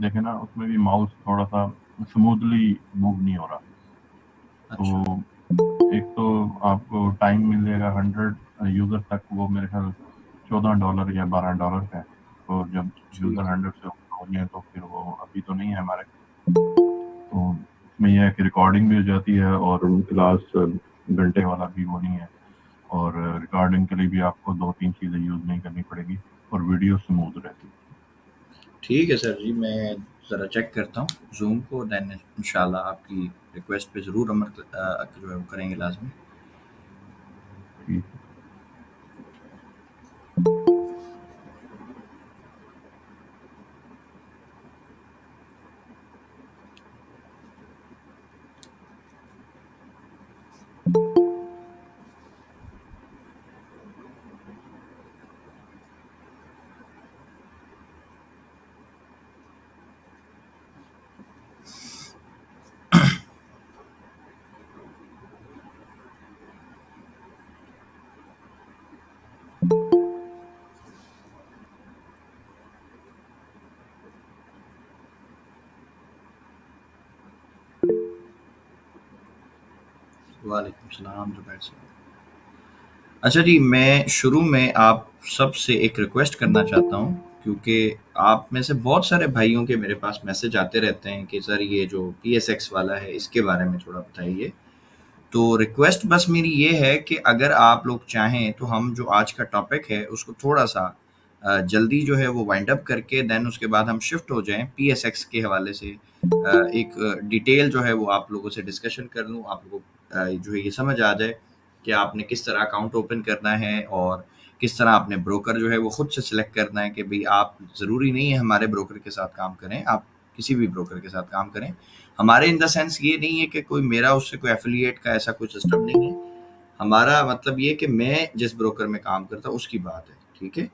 देखें ना, उसमें भी माउस थोड़ा-सा स्मूथली मूव नहीं हो रहा। अच्छा। तो एक तो आपको टाइम मिल जाएगा 100 यूज़र तक, वो मेरे ख्याल $14 या $12 का है। तो जब ठीक यूज़र है। 100 से ऊपर हो गए तो फिर वो अभी तो नहीं है हमारे। तो इसमें ये है कि रिकॉर्डिंग भी हो जाती है और लास्ट घंटे वाला भी वो नहीं है, और रिकॉर्डिंग के लिए भी आपको 2-3 चीज़ें यूज़ नहीं करनी पड़ेगी और वीडियो स्मूथ रहती है। ठीक है सर जी, मैं ज़रा चेक करता हूँ ज़ूम को, देन इंशाल्लाह आपकी रिक्वेस्ट पे ज़रूर अमल जो है वो करेंगे लाज़मी। ठीक है। वालेकुम सलाम ज़ुबैर साहब। अच्छा जी, मैं शुरू में आप सबसे एक रिक्वेस्ट करना चाहता हूँ, क्योंकि आप में से बहुत सारे भाइयों के मेरे पास मैसेज आते रहते हैं कि सर ये जो PSX वाला है इसके बारे में थोड़ा बताइए। तो रिक्वेस्ट बस मेरी ये है कि अगर आप लोग चाहें तो हम जो आज का टॉपिक है उसको थोड़ा-सा जल्दी जो है वो वाइंड अप करके देन उसके बाद हम शिफ्ट हो जाएँ PSX के हवाले से। एक डिटेल जो है वो आप लोगों से डिस्कशन कर लूँ, आप लोगों को जो है ये समझ आ जाए कि आपने किस तरह अकाउंट ओपन करना है और किस तरह आपने ब्रोकर जो है वो खुद से सिलेक्ट करना है कि भई आप ज़रूरी नहीं है हमारे ब्रोकर के साथ काम करें, आप किसी भी ब्रोकर के साथ काम करें। हमारे इन द सेंस ये नहीं है कि कोई मेरा उससे कोई एफ़िलिएट का ऐसा कोई सिस्टम नहीं है। हमारा मतलब ये है कि मैं जिस ब्रोकर में काम करता हूँ उसकी बात है, ठीक है?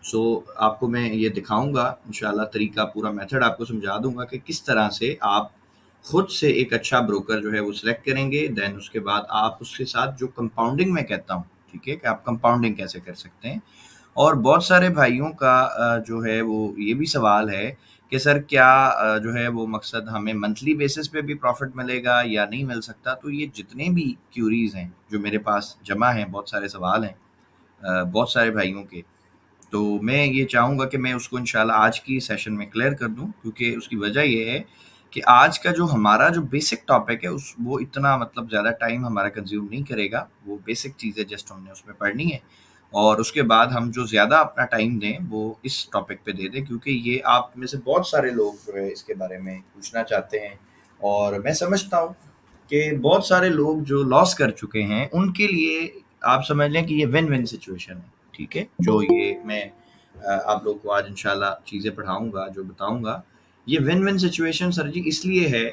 सो आपको मैं ये दिखाऊँगा इंशाल्लाह तरीका, पूरा मेथड आपको समझा दूँगा कि किस तरह से आप खुद से एक अच्छा ब्रोकर जो है वो सिलेक्ट करेंगे। देन उसके बाद आप उसके साथ जो कंपाउंडिंग मैं कहता हूँ, ठीक है? कि आप कंपाउंडिंग कैसे कर सकते हैं। और बहुत सारे भाइयों का जो है वो ये भी सवाल है कि सर क्या जो है वो मकसद हमें मंथली बेसिस पे भी प्रॉफ़िट मिलेगा या नहीं मिल सकता? तो ये जितने भी क्यूरीज़ हैं, जो मेरे पास जमा हैं, बहुत सारे सवाल हैं बहुत सारे भाइयों के। तो मैं ये चाहूँगा कि मैं उसको इंशाल्लाह आज की सेशन में क्लियर कर दूँ, क्योंकि उसकी वजह ये है कि आज का जो हमारा जो बेसिक टॉपिक है उस वो इतना मतलब ज़्यादा टाइम हमारा कंज़्यूम नहीं करेगा। वो बेसिक चीज़ें जस्ट हमने उसमें पढ़नी है और उसके बाद हम जो ज़्यादा अपना टाइम दें वो इस टॉपिक पे दे दें, क्योंकि ये आप में से बहुत सारे लोग जो है इसके बारे में पूछना चाहते हैं और मैं समझता हूँ कि बहुत सारे लोग जो लॉस कर चुके हैं उनके लिए आप समझ लें कि ये विन-विन सिचुएशन है, ठीक है? जो ये मैं आप लोगों को आज इंशाल्लाह चीज़ें पढ़ाऊँगा, जो बताऊँगा, ये विन-विन सिचुएशन सर जी इसलिए है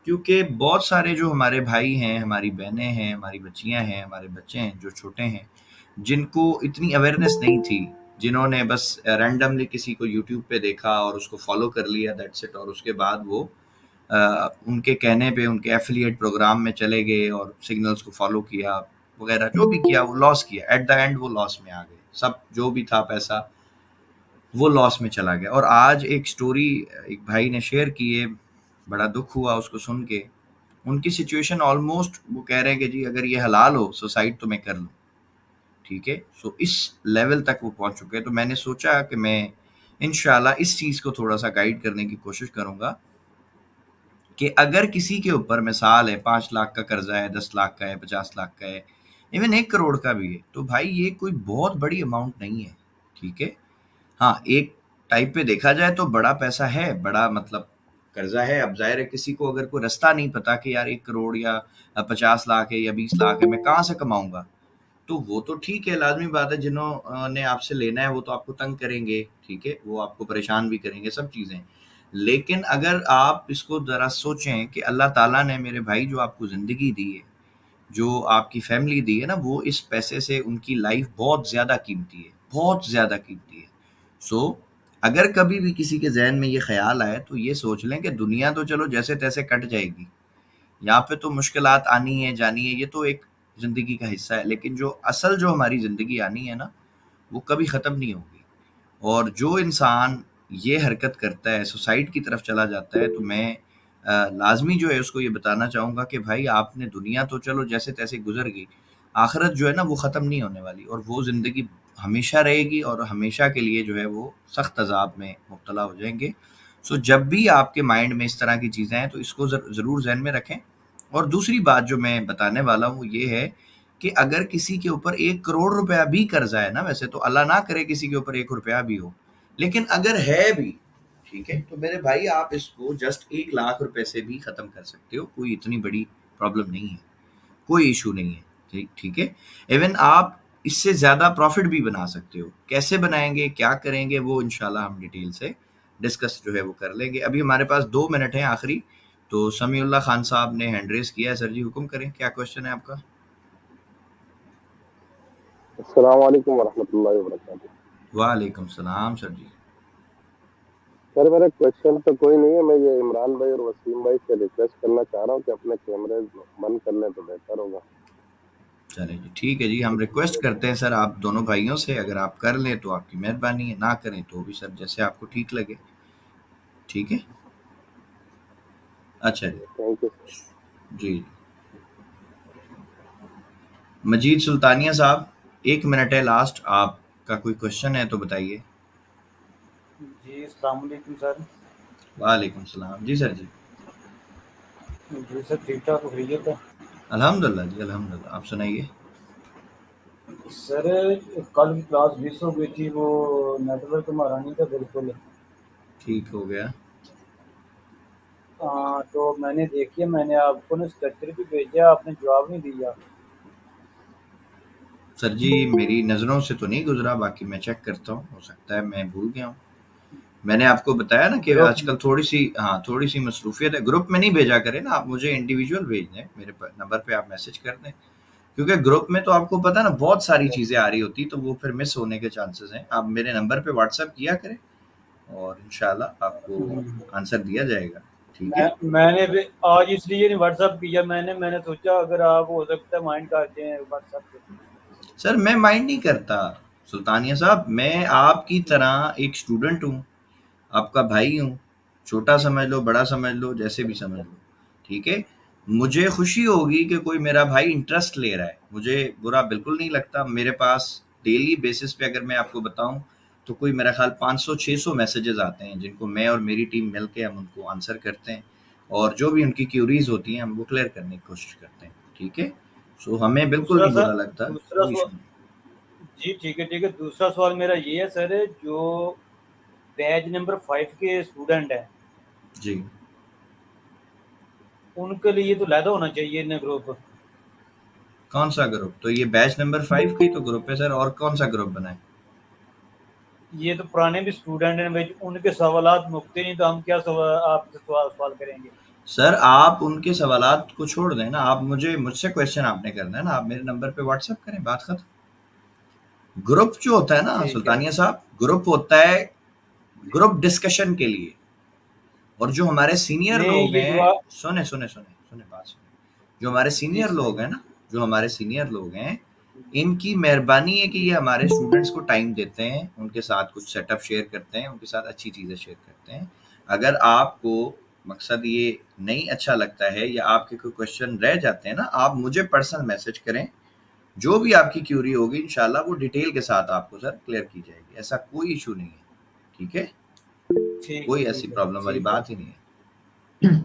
क्योंकि बहुत सारे जो हमारे भाई हैं, हमारी बहनें हैं, हमारी बच्चियाँ हैं, हमारे बच्चे हैं जो छोटे हैं, जिनको इतनी अवेयरनेस नहीं थी, जिन्होंने बस रैंडमली किसी को यूट्यूब पे देखा और उसको फ़ॉलो कर लिया दैट्स इट, और उसके बाद वो उनके कहने पे उनके एफ़िलिएट प्रोग्राम में चले गए और सिग्नल्स को फ़ॉलो किया वगैरह, जो भी किया वो लॉस किया। एट द एंड वो लॉस में आ गए। सब जो भी था पैसा वो लॉस में चला गया। और आज एक स्टोरी एक भाई ने शेयर की है, बड़ा दुःख हुआ उसको सुन के। उनकी सिचुएशन ऑलमोस्ट वो कह रहे हैं कि जी अगर ये हलाल हो सुसाइड तो मैं कर लूँ, ठीक है? सो इस लेवल तक वो पहुँच चुके हैं। तो मैंने सोचा कि मैं इंशाल्लाह इस चीज़ को थोड़ा-सा गाइड करने की कोशिश करूँगा कि अगर किसी के ऊपर मिसाल है 5 लाख का कर्ज़ा है, 10 लाख का है, 50 लाख का है, इवन 1 करोड़ का भी है, तो भाई ये कोई बहुत बड़ी अमाउंट नहीं है, ठीक है? हाँ, एक टाइप पे देखा जाए तो बड़ा पैसा है, बड़ा मतलब कर्ज़ा है। अब ज़ाहिर है किसी को अगर कोई रास्ता नहीं पता कि यार 1 करोड़ या 50 लाख है या 20 लाख है, मैं कहाँ से कमाऊँगा? तो वो तो ठीक है, लाज़मी बात है ने आपसे लेना है वो तो आपको तंग करेंगे, ठीक है? वो आपको परेशान भी करेंगे, सब चीज़ें। लेकिन अगर आप इसको ज़रा सोचें कि अल्लाह ताला ने मेरे भाई जो आपको ज़िंदगी दी है, जो आपकी फ़ैमिली दी है ना, वो इस पैसे से उनकी लाइफ़ बहुत ज़्यादा कीमती है, बहुत ज़्यादा कीमती है। सो अगर कभी भी किसी के ज़हन में ये ख़्याल आए तो ये सोच लें कि दुनिया तो चलो जैसे-तैसे कट जाएगी। यहाँ पे तो मुश्किलात आनी है, जानी है, ये तो एक ज़िंदगी का हिस्सा है, लेकिन जो हमारी ज़िंदगी आनी है ना, वो कभी ख़त्म नहीं होगी। और जो इंसान ये हरकत करता है, सुसाइड की तरफ चला जाता है, तो मैं लाज़मी जो है उसको ये बताना चाहूँगा कि भाई आपने दुनिया तो चलो जैसे-तैसे गुज़र गई, आख़िरत जो है ना वो ख़त्म नहीं होने वाली और वो ज़िंदगी हमेशा रहेगी और हमेशा के लिए जो है वो सख्त अज़ाब में मुब्तला हो जाएँगे। सो जब भी आपके माइंड में इस तरह की चीज़ें आएँ तो इसको ज़रूर ज़हन में रखें। और दूसरी बात जो मैं बताने वाला हूँ ये है कि अगर किसी के ऊपर 1 करोड़ रुपया भी कर्ज़ा है ना, वैसे तो अल्लाह ना करे किसी के ऊपर 1 रुपया भी हो, लेकिन अगर है भी, ठीक है, तो मेरे भाई आप इसको जस्ट 1 लाख रुपए से भी ख़त्म कर सकते हो, कोई इतनी बड़ी प्रॉब्लम नहीं है। कोई इशू नहीं है, ठीक है। इवन आप इससे ज़्यादा प्रॉफिट भी बना सकते हो। कैसे बनाएंगे, क्या करेंगे, वो इंशाल्लाह हम डिटेल से डिस्कस जो है वो कर लेंगे। अभी हमारे पास 2 मिनट हैं आखिरी, तो समीउल्लाह खान साहब ने हैंड रेस किया है। सर जी हुक्म करें, क्या क्वेश्चन है आपका? अस्सलाम वालेकुम वरहमतुल्लाहि वबरकातुहू। वालेकुम सलाम सर जी। सर मेरा क्वेश्चन तो कोई नहीं है, मैं ये इमरान भाई और वसीम भाई से रिक्वेस्ट करना चाह रहा हूँ कि अपने कैमरे बंद कर लें तो बेहतर होगा। चलें जी, ठीक है जी, हम रिक्वेस्ट करते हैं सर आप दोनों भाइयों से, अगर आप कर लें तो आपकी मेहरबानी है, ना करें तो भी सर जैसे आपको ठीक लगे, ठीक है? अच्छा जी। Thank you sir. जी। मजीद सुल्तानिया साहब, 1 मिनट है लास्ट, आपका कोई क्वेश्चन है तो बताइए। जी अस्सलाम वालेकुम सर। वालेकुम सलाम। जी सर जी। जी सर, ठीक ठाक खैरियत है? अल्हम्दुलिल्लाह जी, अल्हम्दुलिल्लाह। आप सुनाइए। सर कल की क्लास मिस हो गई थी, वो नेटवर्क हमारा नहीं था बिल्कुल। ठीक हो गया। तो मैंने देखिए, मैंने आपको ना स्ट्रक्चर भी भेजा, आपने जवाब नहीं दिया। सर जी मेरी नज़रों से तो नहीं गुजरा, बाकी मैं चेक करता हूँ, हो सकता है मैं भूल गया हूँ। मैंने आपको बताया ना कि ग्रुप आजकल थोड़ी सी मसरूफियत है। ग्रुप में नहीं भेजा करें ना आप, मुझे इंडिविजुअल भेज दें, मेरे नंबर पे आप मैसेज कर दें, क्योंकि ग्रुप में तो आपको पता है ना बहुत सारी चीज़ें आ रही होती, तो वो फिर मिस होने के चांसेस हैं। आप मेरे नंबर पे व्हाट्सएप किया करें और इंशाल्लाह आपको आंसर दिया जाएगा, ठीक है? मैंने भी आज इसलिए नहीं व्हाट्सअप किया, मैंने सोचा अगर आप हो सकता है माइंड कर दें व्हाट्सअप पे। सर मैं माइंड नहीं करता सुल्तानिया साहब, मैं आपकी तरह एक स्टूडेंट हूँ, आपका भाई हूँ, छोटा समझ लो, बड़ा समझ लो, जैसे भी समझ लो, ठीक है? मुझे खुशी होगी कि कोई मेरा भाई इंटरेस्ट ले रहा है, मुझे बुरा बिल्कुल नहीं लगता। मेरे पास डेली बेसिस पे अगर मैं आपको बताऊं तो कोई मेरा ख्याल 500-600 मैसेजेस आते हैं, जिनको मैं और मेरी टीम मिल के हम उनको आंसर करते हैं और जो भी उनकी क्यूरीज होती हैं हम वो क्लियर करने की कोशिश करते हैं, ठीक है? सो हमें बिल्कुल दूसरा नहीं बुरा सर लगता, दूसरा कोई इशू सवाल, नहीं। जी ठीक है ठीक है। दूसरा सवाल मेरा ये है सर, जो बैच नंबर 5 के स्टूडेंट हैं जी। उनके लिए तो लैदा होना चाहिए ना ग्रुप। कौन सा ग्रुप? तो ये बैच नंबर 5 का ही तो ग्रुप है सर, और कौन सा ग्रुप बनाए? ये तो पुराने भी स्टूडेंट हैं भाई, उनके सवालात मुकते नहीं, तो हम क्या सवाल आपसे सवाल करेंगे? सर आप उनके सवालात को छोड़ दें ना, आप मुझसे क्वेश्चन आपने करना है ना, आप मेरे नंबर पे व्हाट्सएप करें, बात खत्म। ग्रुप जो होता है ना ठीक है। सुल्तानिया साहब, ग्रुप होता है ग्रुप डिस्कशन के लिए, और जो हमारे सीनियर नहीं लोग ये हैं, जो सुने सुने सुने सुने बात सुने, जो हमारे जी सीनियर लोग सुनाइए। हैं ना, जो हमारे सीनियर लोग हैं, इनकी मेहरबानी है कि ये हमारे स्टूडेंट्स को टाइम देते हैं, उनके साथ कुछ सेटअप शेयर करते हैं, उनके साथ अच्छी चीज़ें शेयर करते हैं। अगर आपको मकसद ये नहीं अच्छा लगता है या आपके कोई क्वेश्चन रह जाते हैं ना, आप मुझे पर्सनल मैसेज करें, जो भी आपकी क्यूरी होगी इंशाल्लाह वो डिटेल के साथ आपको सर क्लियर की जाएगी, ऐसा कोई इशू नहीं है, ठीक है? ठीक है कोई ऐसी ठीक है प्रॉब्लम वाली ठीक है। बात ही नहीं है।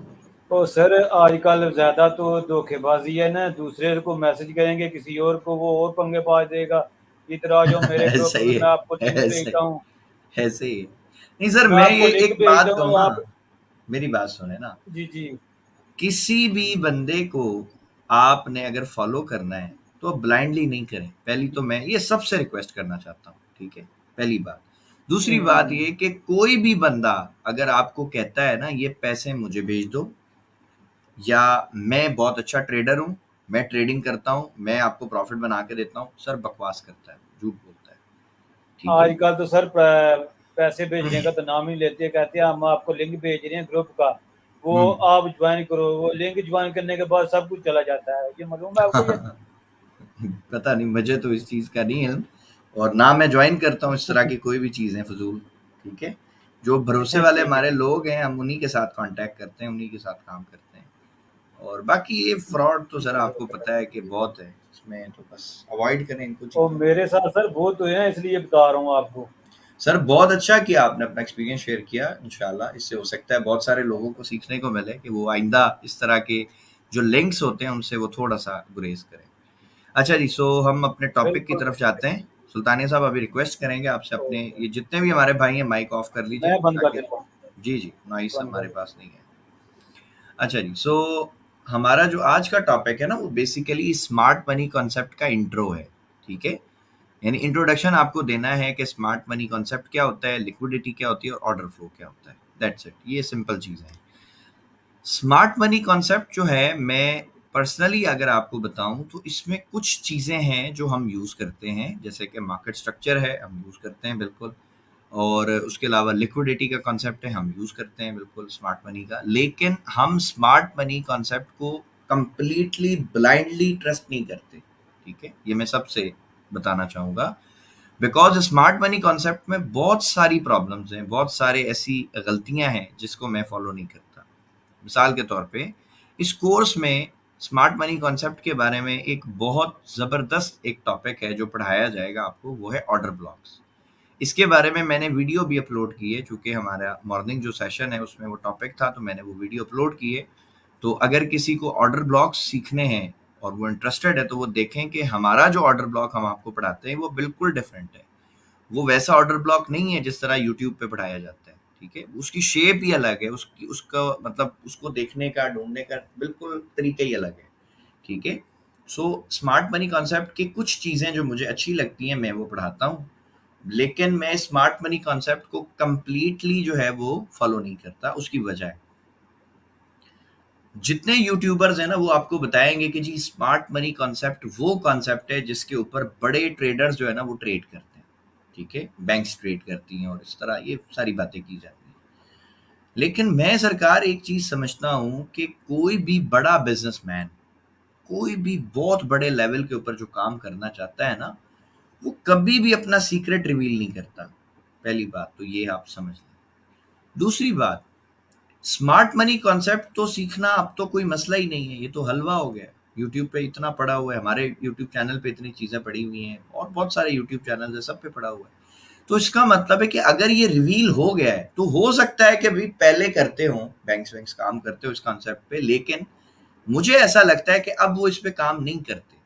तो सर आजकल ज़्यादा तो धोखेबाजी है ना, दूसरे को मैसेज करेंगे किसी और को, वो और पंगे पा देगा। इधर आ जाओ मेरे ग्रुप ऐसा में, ही मैं आपको है, लिंक ऐसे भेजता हूँ, ऐसे ही है। नहीं सर, मैं मैं आपको ये लिंक एक भेजता बात कहूँ हूँ ना, आप। मेरी बात सुने ना, जी जी। किसी भी बंदे को आपने अगर फॉलो करना है तो ब्लाइंडली नहीं करें, पहली तो मैं ये सबसे रिक्वेस्ट करना चाहता हूँ, ठीक है? पहली बात। दूसरी बात ये कि कोई भी बंदा अगर आपको कहता है ना ये पैसे मुझे भेज दो, या मैं बहुत अच्छा ट्रेडर हूँ, मैं ट्रेडिंग करता हूँ, मैं आपको प्रॉफिट बना के देता हूँ, सर बकवास करता है, झूठ बोलता है, ठीक है? आजकल तो सर पैसे भेजने का तो नाम ही लेते हैं, कहते हैं हम आपको लिंक भेज रहे हैं ग्रुप का, वो आप ज्वाइन करो, वो लिंक ज्वाइन करने के बाद सब कुछ चला जाता है। ये मालूम है आपको? ये पता नहीं, मुझे तो इस चीज़ का नहीं इल्म, और ना मैं ज्वाइन करता हूँ इस तरह की कोई भी चीज़ें फजूल, ठीक है? जो भरोसे वाले हमारे लोग हैं हम उन्हीं के साथ कांटेक्ट करते हैं, उन्हीं के साथ काम करते हैं। और बाकी ये फ्रॉड तो सर आपको पता है कि बहुत है, इसमें तो बस अवॉइड करें इनको और चीज़ों। मेरे साथ सर बहुत हुए हैं, इसलिए बता रहा हूँ आपको। सर बहुत अच्छा किया आपने अपना एक्सपीरियंस शेयर किया, इंशाल्लाह इससे हो सकता है बहुत सारे लोगों को सीखने को मिले कि वो आइंदा इस तरह के जो लिंक्स होते हैं उनसे वो थोड़ा सा गुरेज करें। अच्छा जी, सो हम अपने टॉपिक की बिल्कुल तरफ जाते हैं। सुल्तानिया साहब अभी रिक्वेस्ट करेंगे आपसे अपने ये जितने भी हमारे भाई हैं माइक ऑफ कर लीजिए मैं बंद कर ताकि देता हूँ, जी जी नॉइस बंद कर हमारे देता पास नहीं है। अच्छा जी, सो हमारा जो आज का टॉपिक है ना वो बेसिकली स्मार्ट मनी कॉन्सेप्ट का इंट्रो है, ठीक है। यानी इंट्रोडक्शन आपको देना है कि स्मार्ट मनी कॉन्सेप्ट क्या होता है, लिक्विडिटी क्या होती है और ऑर्डर फ्लो क्या होता है। दैट्स इट, ये सिंपल चीज़ है। स्मार्ट मनी कॉन्सेप्ट जो है, मैं पर्सनली अगर आपको बताऊं तो इसमें कुछ चीज़ें हैं जो हम यूज़ करते हैं, जैसे कि मार्केट स्ट्रक्चर है हम यूज़ करते हैं बिल्कुल, और उसके अलावा लिक्विडिटी का कॉन्सेप्ट है हम यूज़ करते हैं बिल्कुल स्मार्ट मनी का। लेकिन हम स्मार्ट मनी कॉन्सेप्ट को कंप्लीटली ब्लाइंडली ट्रस्ट नहीं करते, ठीक है, ये मैं सबसे बताना चाहूँगा। बिकॉज स्मार्ट मनी कॉन्सेप्ट में बहुत सारी प्रॉब्लम्स हैं, बहुत सारे ऐसी गलतियां हैं जिसको मैं फॉलो नहीं करता। मिसाल के तौर पे इस कोर्स में स्मार्ट मनी कॉन्सेप्ट के बारे में एक बहुत ज़बरदस्त एक टॉपिक है जो पढ़ाया जाएगा आपको, वो है ऑर्डर ब्लॉक्स। इसके बारे में मैंने वीडियो भी अपलोड की है, चूँकि हमारा मॉर्निंग जो सेशन है उसमें वो टॉपिक था तो मैंने वो वीडियो अपलोड की है। तो अगर किसी को ऑर्डर ब्लॉक्स सीखने हैं और वो इंटरेस्टेड है तो वो देखें कि हमारा जो ऑर्डर ब्लॉक हम आपको पढ़ाते हैं वो बिल्कुल डिफरेंट है। वो वैसा ऑर्डर ब्लॉक नहीं है जिस तरह यूट्यूब पे पढ़ाया जाता है, ठीक है। उसकी शेप ही अलग है, उसकी उसका मतलब उसको देखने का ढूंढने का बिल्कुल तरीका ही अलग है, ठीक है। सो स्मार्ट मनी कॉन्सेप्ट की कुछ चीज़ें जो मुझे अच्छी लगती हैं मैं वो पढ़ाता हूँ, लेकिन मैं स्मार्ट मनी कॉन्सेप्ट को कंप्लीटली जो है वो फॉलो नहीं करता। उसकी वजह है, जितने यूट्यूबर्स हैं ना वो आपको बताएंगे कि जी स्मार्ट मनी कॉन्सेप्ट वो कॉन्सेप्ट है जिसके ऊपर बड़े ट्रेडर्स जो है ना वो ट्रेड करते हैं, ठीक है, बैंक्स ट्रेड करती हैं और इस तरह ये सारी बातें की जाती हैं। लेकिन मैं सरकार एक चीज समझता हूँ कि कोई भी बड़ा बिजनेसमैन, कोई भी बहुत बड़े लेवल के ऊपर जो काम करना चाहता है ना, वो कभी भी अपना सीक्रेट रिवील नहीं करता। पहली बात तो ये आप समझ लें। दूसरी बात, स्मार्ट मनी कॉन्सेप्ट तो सीखना अब तो कोई मसला ही नहीं है, ये तो हलवा हो गया। यूट्यूब पे इतना पड़ा हुआ है, हमारे यूट्यूब चैनल पे इतनी चीज़ें पड़ी हुई हैं और बहुत सारे यूट्यूब चैनल है सब पे पड़ा हुआ है। तो इसका मतलब है कि अगर ये रिवील हो गया है तो हो सकता है कि अभी पहले करते हों बैंक्स वैंक्स काम करते हो इस कॉन्सेप्ट पे, लेकिन मुझे ऐसा लगता है कि अब वो इस पे काम नहीं करते,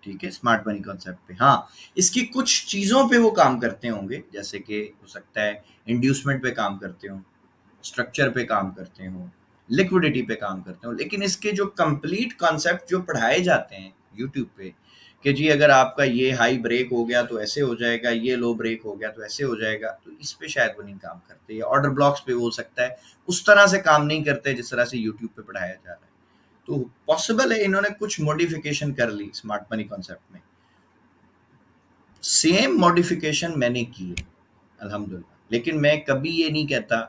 ठीक है, स्मार्ट मनी कॉन्सेप्ट पे। हाँ, इसकी कुछ चीज़ों पे वो काम करते होंगे, जैसे कि हो सकता है इंड्यूसमेंट पे काम करते हों, स्ट्रक्चर पे काम करते हो, लिक्विडिटी पे काम करते हो, लेकिन इसके जो कंप्लीट कॉन्सेप्ट जो पढ़ाए जाते हैं यूट्यूब पे कि जी अगर आपका ये हाई ब्रेक हो गया तो ऐसे हो जाएगा, ये लो ब्रेक हो गया तो ऐसे हो जाएगा, तो इस पे शायद वो नहीं काम करते। या ऑर्डर ब्लॉक्स पे हो सकता है उस तरह से काम नहीं करते जिस तरह से यूट्यूब पे पढ़ाया जा रहा है। तो पॉसिबल है इन्होंने कुछ मॉडिफिकेशन कर ली स्मार्ट मनी कॉन्सेप्ट में, सेम मॉडिफिकेशन मैंने की है अल्हम्दुलिल्लाह। लेकिन मैं कभी ये नहीं कहता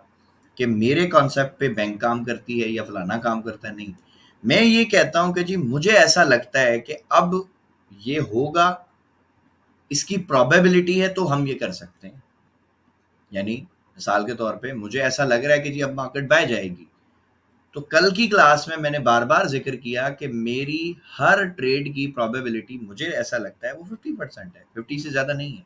कि मेरे कॉन्सेप्ट पे बैंक काम करती है या फलाना काम करता है, नहीं। मैं ये कहता हूँ कि जी मुझे ऐसा लगता है कि अब ये होगा, इसकी प्रोबेबिलिटी है तो हम ये कर सकते हैं। यानी मिसाल के तौर पे मुझे ऐसा लग रहा है कि जी अब मार्केट बाय जाएगी, तो कल की क्लास में मैंने बार बार जिक्र किया कि मेरी हर ट्रेड की प्रोबेबिलिटी मुझे ऐसा लगता है वो 50% है, 50 से ज़्यादा नहीं है।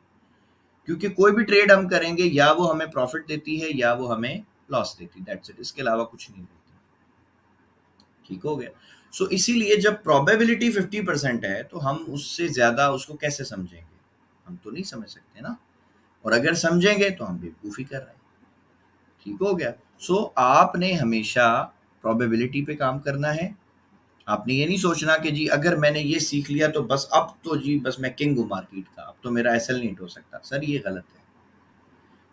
क्योंकि कोई भी ट्रेड हम करेंगे या वो हमें प्रॉफिट देती है या वो हमें लॉस देती है, दैट्स इट, इसके अलावा कुछ नहीं देती। ठीक हो गया। सो इसीलिए जब प्रोबेबिलिटी 50% है तो हम उससे ज़्यादा उसको कैसे समझेंगे, हम तो नहीं समझ सकते ना, और अगर समझेंगे तो हम बेवकूफ़ी कर रहे हैं। ठीक हो गया। सो आपने हमेशा प्रोबेबिलिटी पे काम करना है। आपने ये नहीं सोचना कि जी अगर मैंने ये सीख लिया तो बस अब तो जी बस मैं किंग हूँ मार्केट का, अब तो मेरा एसएल नहीं हो सकता। सर ये गलत है।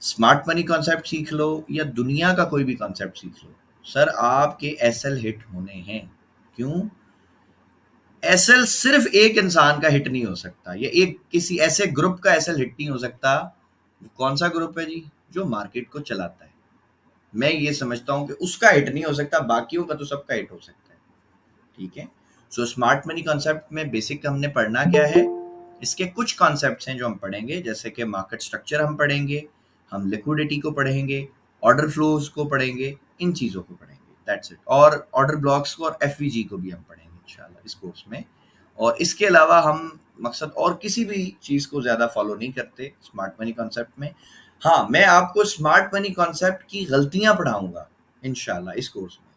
स्मार्ट मनी कॉन्सेप्ट सीख लो या दुनिया का कोई भी कॉन्सेप्ट सीख लो, सर आपके एसएल हिट होने हैं। क्यों? एसएल सिर्फ एक इंसान का हिट नहीं हो सकता, या एक किसी ऐसे ग्रुप का एसएल हिट नहीं हो सकता। कौन सा ग्रुप है जी? जो मार्केट को चलाता है। मैं ये समझता हूं कि उसका हिट नहीं हो सकता, बाकियों का तो सबका हिट हो सकता है। ठीक है। सो स्मार्ट मनी कॉन्सेप्ट में बेसिक हमने पढ़ना क्या है, इसके कुछ कॉन्सेप्ट्स हैं जो हम पढ़ेंगे, जैसे कि मार्केट स्ट्रक्चर हम पढ़ेंगे, हम लिक्विडिटी को पढ़ेंगे, ऑर्डर फ्लोज को पढ़ेंगे, इन चीज़ों को पढ़ेंगे, दैट्स इट। और ऑर्डर ब्लॉक्स को और एफवीजी को भी हम पढ़ेंगे इंशाल्लाह इस कोर्स में। और इसके अलावा हम मकसद और किसी भी चीज़ को ज़्यादा फॉलो नहीं करते स्मार्ट मनी कॉन्सेप्ट में। हाँ, मैं आपको स्मार्ट मनी कॉन्सेप्ट की गलतियां पढ़ाऊंगा इंशाल्लाह इस कोर्स में।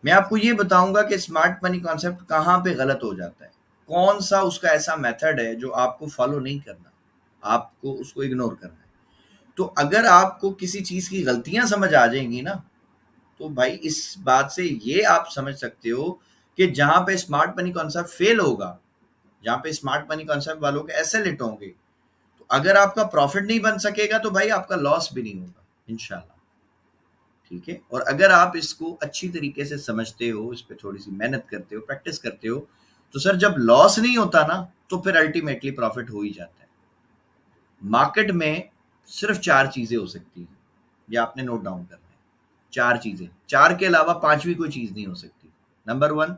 मैं आपको ये बताऊंगा कि स्मार्ट मनी कॉन्सेप्ट कहाँ पे गलत हो जाता है, कौन सा उसका ऐसा मेथड है जो आपको फॉलो नहीं करना, आपको उसको इग्नोर करना है। तो अगर आपको किसी चीज़ की गलतियां समझ आ जाएंगी ना, तो भाई इस बात से ये आप समझ सकते हो कि जहां पे स्मार्ट मनी कॉन्सेप्ट फेल होगा, जहां पे स्मार्ट मनी कॉन्सेप्ट वालों के ऐसे लिट होंगे, तो अगर आपका प्रॉफिट नहीं बन सकेगा तो भाई आपका लॉस भी नहीं होगा इंशाल्लाह, ठीक है। और अगर आप इसको अच्छी तरीके से समझते हो, इस पे थोड़ी सी मेहनत करते हो, प्रैक्टिस करते हो, तो सर जब लॉस नहीं होता ना, तो फिर अल्टीमेटली प्रॉफिट हो ही जाता है। मार्केट में सिर्फ 4 चीजें हो सकती हैं, ये आपने नोट डाउन करना है। 4 चीजें, 4 के अलावा 5वीं कोई चीज नहीं हो सकती। नंबर 1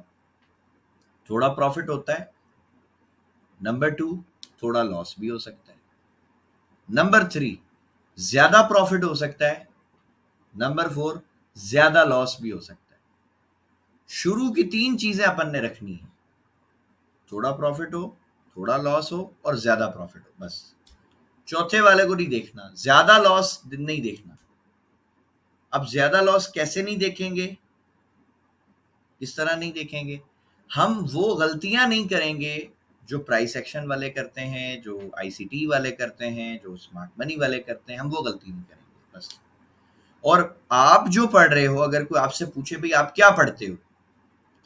थोड़ा प्रॉफिट होता है, नंबर 2 थोड़ा लॉस भी हो सकता है, नंबर 3 ज्यादा प्रॉफिट हो सकता है, नंबर 4 ज्यादा लॉस भी हो सकता है। शुरू की 3 चीजें अपन ने रखनी है, थोड़ा प्रॉफिट हो, थोड़ा लॉस हो और ज्यादा प्रॉफिट हो, बस। चौथे वाले को नहीं देखना, ज्यादा लॉस नहीं देखना। अब ज्यादा लॉस कैसे नहीं देखेंगे, इस तरह नहीं देखेंगे, हम वो गलतियां नहीं करेंगे जो प्राइस एक्शन वाले करते हैं, जो आईसीटी वाले करते हैं, जो स्मार्ट मनी वाले करते हैं, हम वो गलती नहीं करेंगे बस। और आप जो पढ़ रहे हो, अगर कोई आपसे पूछे भाई आप क्या पढ़ते हो,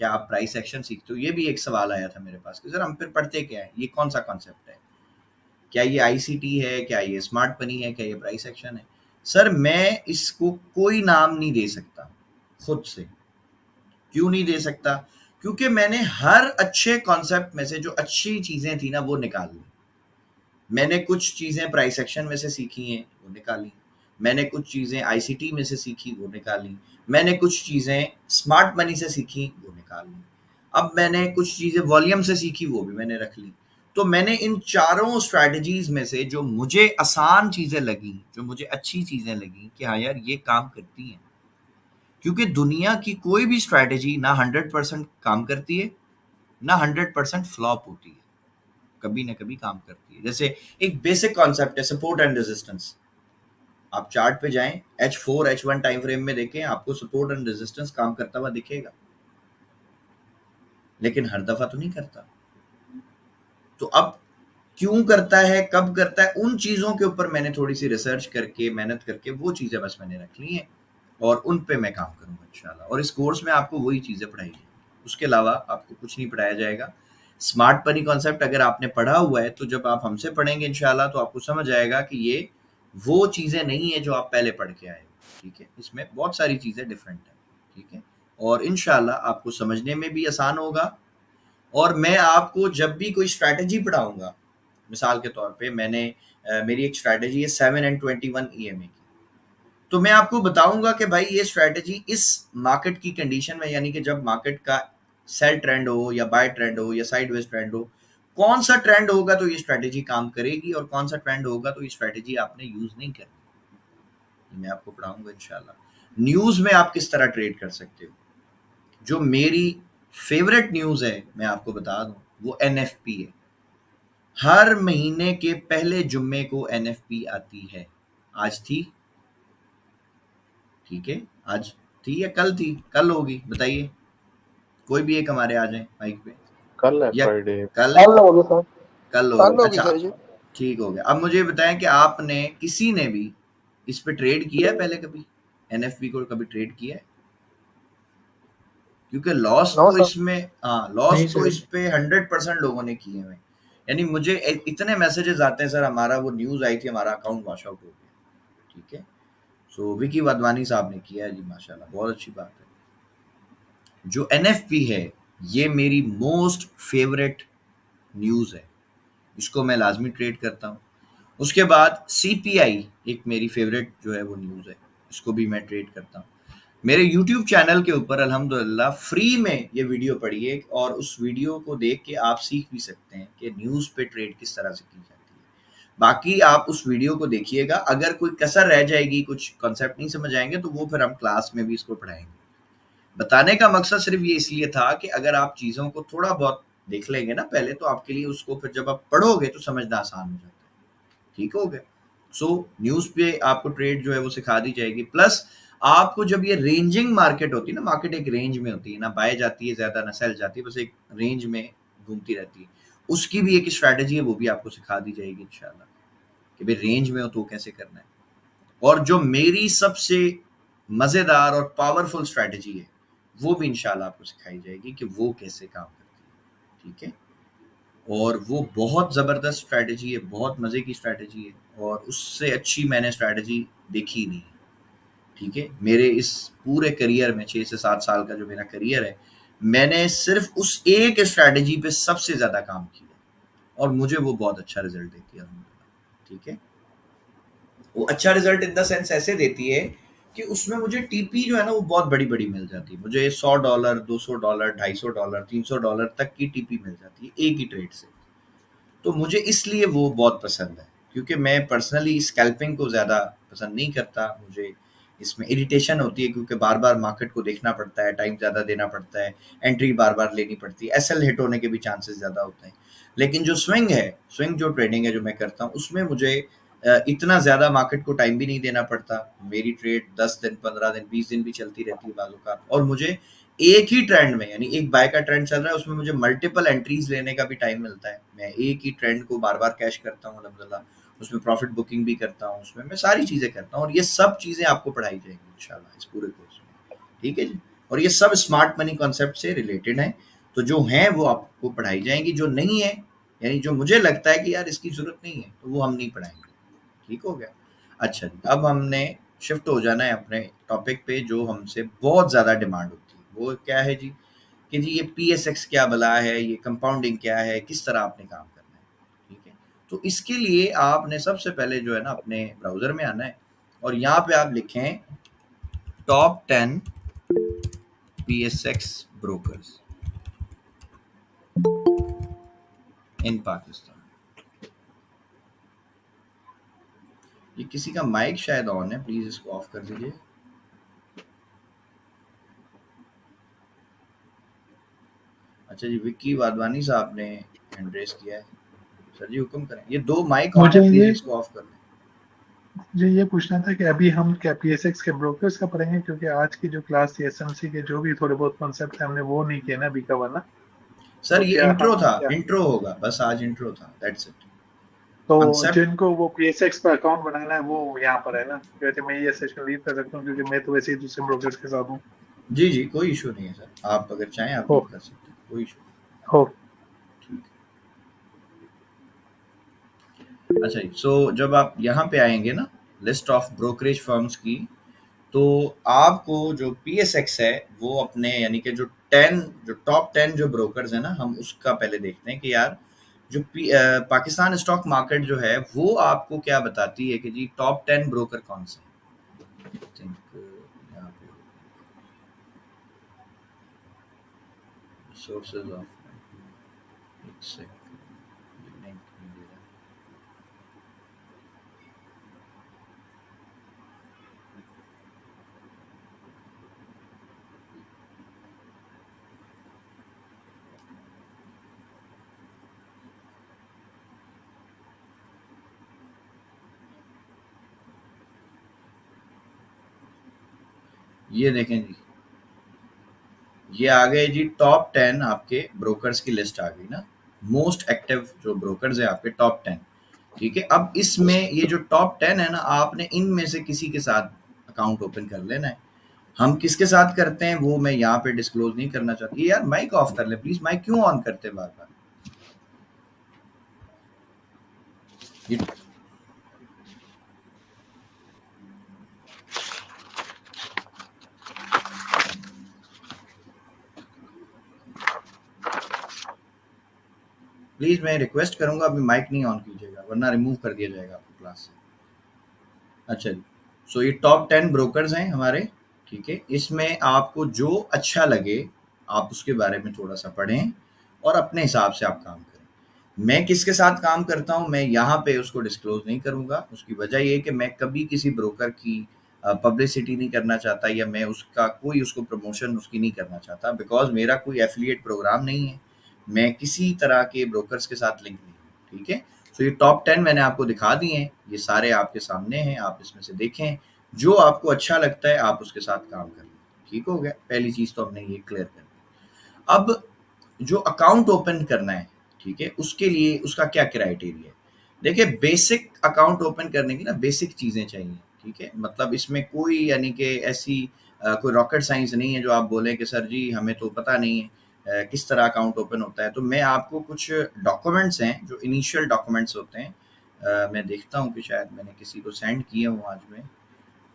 क्या आप प्राइस एक्शन सीखते हो, ये भी एक सवाल आया था मेरे पास कि सर हम फिर पढ़ते क्या है, ये कौन सा कॉन्सेप्ट है, क्या ये आईसीटी है, क्या ये स्मार्ट मनी है, क्या ये प्राइस एक्शन है। सर मैं इसको कोई नाम नहीं दे सकता खुद से। क्यों नहीं दे सकता? क्योंकि मैंने हर अच्छे कॉन्सेप्ट में से जो अच्छी चीजें थी ना वो निकाल ली। मैंने कुछ चीजें प्राइस एक्शन में से सीखी हैं, वो निकाली। मैंने कुछ चीजें आईसीटी में से सीखी, वो निकाली। मैंने कुछ चीजें स्मार्ट मनी से सीखी, वो निकाल ली। अब मैंने कुछ चीजें वॉल्यूम से सीखी, वो भी मैंने रख ली। तो मैंने इन चारों स्ट्रैटेजीज में से जो मुझे आसान चीजें लगी, जो मुझे अच्छी चीजें लगी कि हाँ यार ये काम करती हैं, क्योंकि दुनिया की कोई भी स्ट्रैटेजी ना 100% काम करती है, ना 100% फ्लॉप होती है, कभी ना कभी काम करती है। जैसे एक बेसिक कॉन्सेप्ट है सपोर्ट एंड रेजिस्टेंस। आप चार्ट पे जाएं, H4 H1 टाइम फ्रेम में देखें, आपको सपोर्ट एंड रेजिस्टेंस काम करता हुआ दिखेगा, लेकिन हर दफा तो नहीं करता। तो अब क्यों करता है, कब करता है, उन चीजों के ऊपर मैंने थोड़ी सी रिसर्च करके, मेहनत करके वो चीजें बस मैंने रख ली हैं और उन पे मैं काम करूंगा इंशाल्लाह। और इस कोर्स में आपको वही चीजें पढ़ाई जाएंगी, उसके अलावा आपको कुछ नहीं पढ़ाया जाएगा। स्मार्ट मनी कॉन्सेप्ट अगर आपने पढ़ा हुआ है, तो जब आप हमसे पढ़ेंगे इंशाल्लाह तो आपको समझ आएगा कि ये वो चीजें नहीं है जो आप पहले पढ़ के आए हो, ठीक है। इसमें बहुत सारी चीजें डिफरेंट है, ठीक है। और इंशाल्लाह आपको समझने में भी आसान होगा। और मैं आपको जब भी कोई स्ट्रैटेजी पढ़ाऊंगा, मिसाल के तौर पे मेरी एक स्ट्रैटेजी है 7 and 21 EMA की, तो मैं आपको बताऊंगा कि भाई ये स्ट्रैटेजी इस मार्केट की कंडीशन में, यानी कि जब मार्केट का सेल ट्रेंड हो या बाय ट्रेंड हो या साइडवेज ट्रेंड हो, कौन सा ट्रेंड होगा तो ये स्ट्रैटेजी काम करेगी और कौन सा ट्रेंड होगा तो ये स्ट्रैटेजी आपने यूज नहीं करनी। मैं आपको पढ़ाऊंगा इंशाल्लाह। न्यूज में आप किस तरह ट्रेड कर सकते हो। जो मेरी फेवरेट न्यूज है मैं आपको बता दूं, वो NFP है। हर महीने के पहले जुम्मे को NFP आती है। आज थी, ठीक है, आज थी या कल थी, कल होगी, बताइए। कोई भी एक हमारे आ जाए माइक पे। कल है या फ्राइडे। कल कल होगी सर। कल कल होगी, होगी अच्छा सर जी। ठीक हो गया। अब मुझे बताएं कि आपने किसी ने भी इस पे ट्रेड किया है पहले कभी, NFP को कभी ट्रेड किया है? क्योंकि लॉस नो तो सर। इसमें, हाँ लॉस नहीं तो सर। इस पे 100% लोगों ने किए हुए। यानी मुझे इतने मैसेजेस आते हैं, सर हमारा वो न्यूज आई थी, हमारा अकाउंट वॉश आउट हो गया, ठीक है। सो विकी वाधवानी साहब ने किया है जी, माशाल्लाह, बहुत अच्छी बात है। जो NFP है ये मेरी मोस्ट फेवरेट न्यूज़ है, इसको मैं लाजमी ट्रेड करता हूँ। उसके बाद CPI एक मेरी फेवरेट जो है वो न्यूज़ है, इसको भी मैं ट्रेड करता हूँ। मेरे YouTube चैनल के ऊपर अल्हम्दुलिल्लाह फ्री में ये वीडियो पढ़िए और उस वीडियो को देख के आप सीख भी सकते हैं कि न्यूज़ पे ट्रेड किस तरह से की जाती है। बाकी आप उस वीडियो को देखिएगा, अगर कोई कसर रह जाएगी, कुछ कॉन्सेप्ट नहीं समझ आएंगे, तो वो फिर हम क्लास में भी इसको पढ़ाएंगे। बताने का मकसद सिर्फ ये इसलिए था कि अगर आप चीज़ों को थोड़ा बहुत देख लेंगे ना पहले, तो आपके लिए उसको फिर जब आप पढ़ोगे तो समझना आसान हो जाता है। ठीक हो गया? सो न्यूज़ पे आपको ट्रेड जो है वो सिखा दी जाएगी, प्लस आपको जब ये रेंजिंग मार्केट होती है ना, मार्केट एक रेंज में होती है ना, बाय जाती है ज़्यादा, ना सेल जाती है, बस एक रेंज में घूमती रहती है, उसकी भी एक स्ट्रैटेजी है, वो भी आपको सिखा दी जाएगी इंशाल्लाह, कि भाई रेंज में हो तो कैसे करना है। और जो मेरी सबसे मज़ेदार और पावरफुल स्ट्रैटेजी है, वो भी इंशाल्लाह आपको सिखाई जाएगी कि वो कैसे काम करती है। ठीक है? और वो बहुत ज़बरदस्त स्ट्रैटेजी है, बहुत मज़े की स्ट्रैटेजी है, और उससे अच्छी मैंने स्ट्रैटेजी देखी ही नहीं। ठीक है? मेरे इस पूरे करियर में 6 से 7 साल का जो मेरा करियर है, मैंने सिर्फ उस एक स्ट्रैटेजी पे सबसे ज़्यादा काम किया, और मुझे वो बहुत अच्छा रिजल्ट देती है अल्हम्दुलिल्लाह। ठीक है? वो अच्छा रिजल्ट इन द सेंस ऐसे देती है कि उसमें मुझे टीपी जो है ना वो बहुत बड़ी-बड़ी मिल जाती है। मुझे $100, $200, $250, $300 तक की टीपी मिल जाती है एक ही ट्रेड से। तो मुझे इसलिए वो बहुत पसंद है, क्योंकि मैं पर्सनली स्कैल्पिंग को ज़्यादा पसंद नहीं करता। मुझे इसमें इरिटेशन होती है, क्योंकि बार-बार मार्केट को देखना पड़ता है, टाइम ज़्यादा देना पड़ता है, एंट्री बार-बार लेनी पड़ती है, एसएल हिट होने के भी चांसेस ज़्यादा होते हैं। लेकिन जो स्विंग है, स्विंग जो ट्रेडिंग है जो मैं करता हूँ, उसमें मुझे इतना ज़्यादा मार्केट को टाइम भी नहीं देना पड़ता। मेरी ट्रेड 10 दिन, 15 दिन, 20 दिन भी चलती रहती है बाज़ औक़ात, और मुझे एक ही ट्रेंड में, यानी एक बाय का ट्रेंड चल रहा है, उसमें मुझे मल्टीपल एंट्रीज लेने का भी टाइम मिलता है। मैं एक ही ट्रेंड को बार बार कैश करता हूँ अल्हम्दुलिल्लाह, उसमें प्रॉफिट बुकिंग भी करता हूँ, उसमें मैं सारी चीज़ें करता हूँ, और ये सब चीज़ें आपको पढ़ाई जाएंगी इंशाल्लाह इस पूरे कोर्स में। ठीक है जी? और ये सब स्मार्ट मनी कॉन्सेप्ट से रिलेटेड है, तो जो हैं वो आपको पढ़ाई जाएंगी, जो नहीं है, यानी जो मुझे लगता है कि यार इसकी ज़रूरत नहीं है, तो वो हम नहीं पढ़ाएंगे। ठीक हो गया? अच्छा जी, अब हमने शिफ्ट हो जाना है अपने टॉपिक पे, जो हमसे बहुत ज़्यादा डिमांड होती है। वो क्या है जी? कि जी ये पीएसएक्स क्या बला है, ये कंपाउंडिंग क्या है, किस तरह आपने काम करना है। ठीक है? तो इसके लिए आपने सबसे पहले जो है ना अपने ब्राउज़र में आना है, और यहाँ पे आप लिखें टॉप 10 पीएसएक्स ब्रोकर्स इन पाकिस्तान। ये किसी का माइक शायद ऑन है, प्लीज़ इसको ऑफ कर दीजिए। अच्छा जी, विक्की वाधवानी साहब ने हैंड रेस किया है। सर जी हुक्म करें। ये 2 माइक ऑन है, प्लीज़ इसको ऑफ कर दें। मुझे ये पूछना था कि अभी हम क्या पीएसएक्स के ब्रोकर्स का पढ़ेंगे, क्योंकि आज की जो क्लास थी एसएमसी के जो भी थोड़े बहुत कॉन्सेप्ट है हमने वो नहीं किए ना अभी कवर ना। सर तो ये क्या इंट्रो हम था, क्या इंट्रो होगा, बस आज इंट्रो था, दैट्स इट। तो कॉन्सेप्ट जिनको वो पीएसएक्स पर अकाउंट बनाना है वो यहाँ पर है ना, वैसे मैं ये सेशन लीव कर सकता हूँ क्योंकि मैं तो वैसे ही दूसरे ब्रोकर्स के साथ हूँ। जी जी, कोई इशू नहीं है सर, आप अगर चाहें आप हो लीव कर सकते हैं, कोई इशू हो नहीं। ठीक है। अच्छा जी, सो जब आप यहाँ पे आएंगे ना लिस्ट ऑफ ब्रोकरेज फर्म्स की, तो आपको जो पीएसएक्स है वो अपने, यानी कि जो टॉप 10 जो ब्रोकर्स है ना, हम उसका पहले देखते हैं कि यार जो पाकिस्तान स्टॉक मार्केट जो है वो आपको क्या बताती है कि जी टॉप 10 ब्रोकर कौन से हैं। आई थिंक यहाँ पे सोर्सेज ऑफ, एक सेकंड, लिंक नहीं दे रहा। ये देखें जी, ये आ गए जी टॉप 10 आपके ब्रोकर्स की लिस्ट आ गई ना, मोस्ट एक्टिव जो ब्रोकर्स है आपके टॉप 10। ठीक है? अब इसमें ये जो टॉप 10 है ना, आपने इनमें से किसी के साथ अकाउंट ओपन कर लेना है। हम किसके साथ करते हैं वो मैं यहाँ पे डिस्क्लोज नहीं करना चाहती। यार माइक ऑफ कर ले प्लीज, माइक क्यों ऑन करते बार बार? प्लीज मैं रिक्वेस्ट करूंगा अभी माइक नहीं ऑन कीजिएगा, वरना रिमूव कर दिया जाएगा आपको क्लास से। अच्छा जी, सो ये टॉप 10 ब्रोकर्स हैं हमारे। ठीक है? इसमें आपको जो अच्छा लगे आप उसके बारे में थोड़ा सा पढ़ें और अपने हिसाब से आप काम करें। मैं किसके साथ काम करता हूँ, मैं यहाँ पे उसको डिस्क्लोज़ नहीं करूँगा। उसकी वजह ये है कि मैं कभी किसी ब्रोकर की पब्लिसिटी नहीं करना चाहता, या मैं उसका कोई उसको प्रमोशन उसकी नहीं करना चाहता, बिकॉज़ मेरा कोई एफ़िलिएट प्रोग्राम नहीं है। मैं किसी तरह के ब्रोकर्स के साथ लिंक नहीं हूँ, ठीक है? तो ये टॉप 10 मैंने आपको दिखा दिए हैं, ये सारे आपके सामने हैं, आप इसमें से देखें, जो आपको अच्छा लगता है आप उसके साथ काम कर लें, ठीक हो गया? पहली चीज़ तो हमने ये क्लियर कर दी। अब जो अकाउंट ओपन करना है, ठीक है, उसके लिए उसका क्या क्राइटेरिया है? देखिए, बेसिक अकाउंट ओपन करने की ना बेसिक चीज़ें चाहिए, ठीक है? मतलब इसमें कोई यानी कि ऐसी कोई रॉकेट साइंस नहीं है जो आप बोलें कि सर जी हमें तो पता नहीं है किस तरह अकाउंट ओपन होता है। तो मैं आपको कुछ डॉक्यूमेंट्स हैं जो इनिशियल डॉक्यूमेंट्स होते हैं, मैं देखता हूँ कि शायद मैंने किसी को सेंड किया हूँ आज में,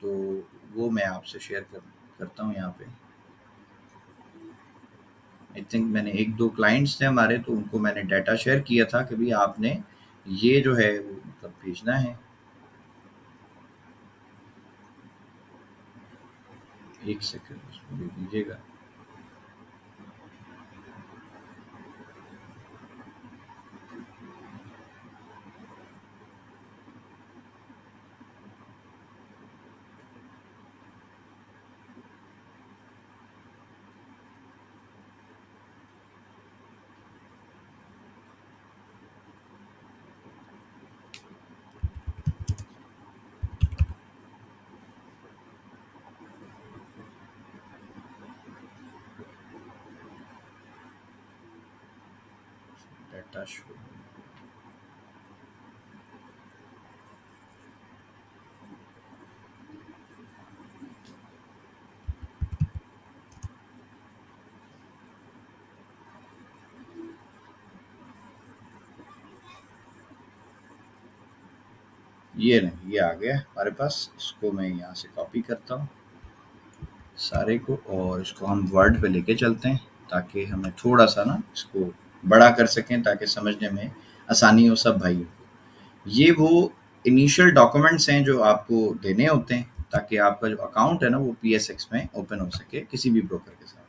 तो वो मैं आपसे शेयर करता हूँ यहाँ पे। आई थिंक मैंने 1-2 क्लाइंट्स थे हमारे, तो उनको मैंने डाटा शेयर किया था कि भई आपने ये जो है वो मतलब भेजना है। एक सेकंड उसमें दे दीजिएगा। डाटा शो ये नहीं, ये आ गया हमारे पास। इसको मैं यहाँ से कॉपी करता हूँ सारे को, और इसको हम वर्ड पे लेके चलते हैं ताकि हमें थोड़ा-सा ना इसको बड़ा कर सकें, ताकि समझने में आसानी हो सब भाइयों को। ये वो इनिशियल डॉक्यूमेंट्स हैं जो आपको देने होते हैं ताकि आपका जो अकाउंट है ना वो पीएसएक्स में ओपन हो सके किसी भी ब्रोकर के साथ,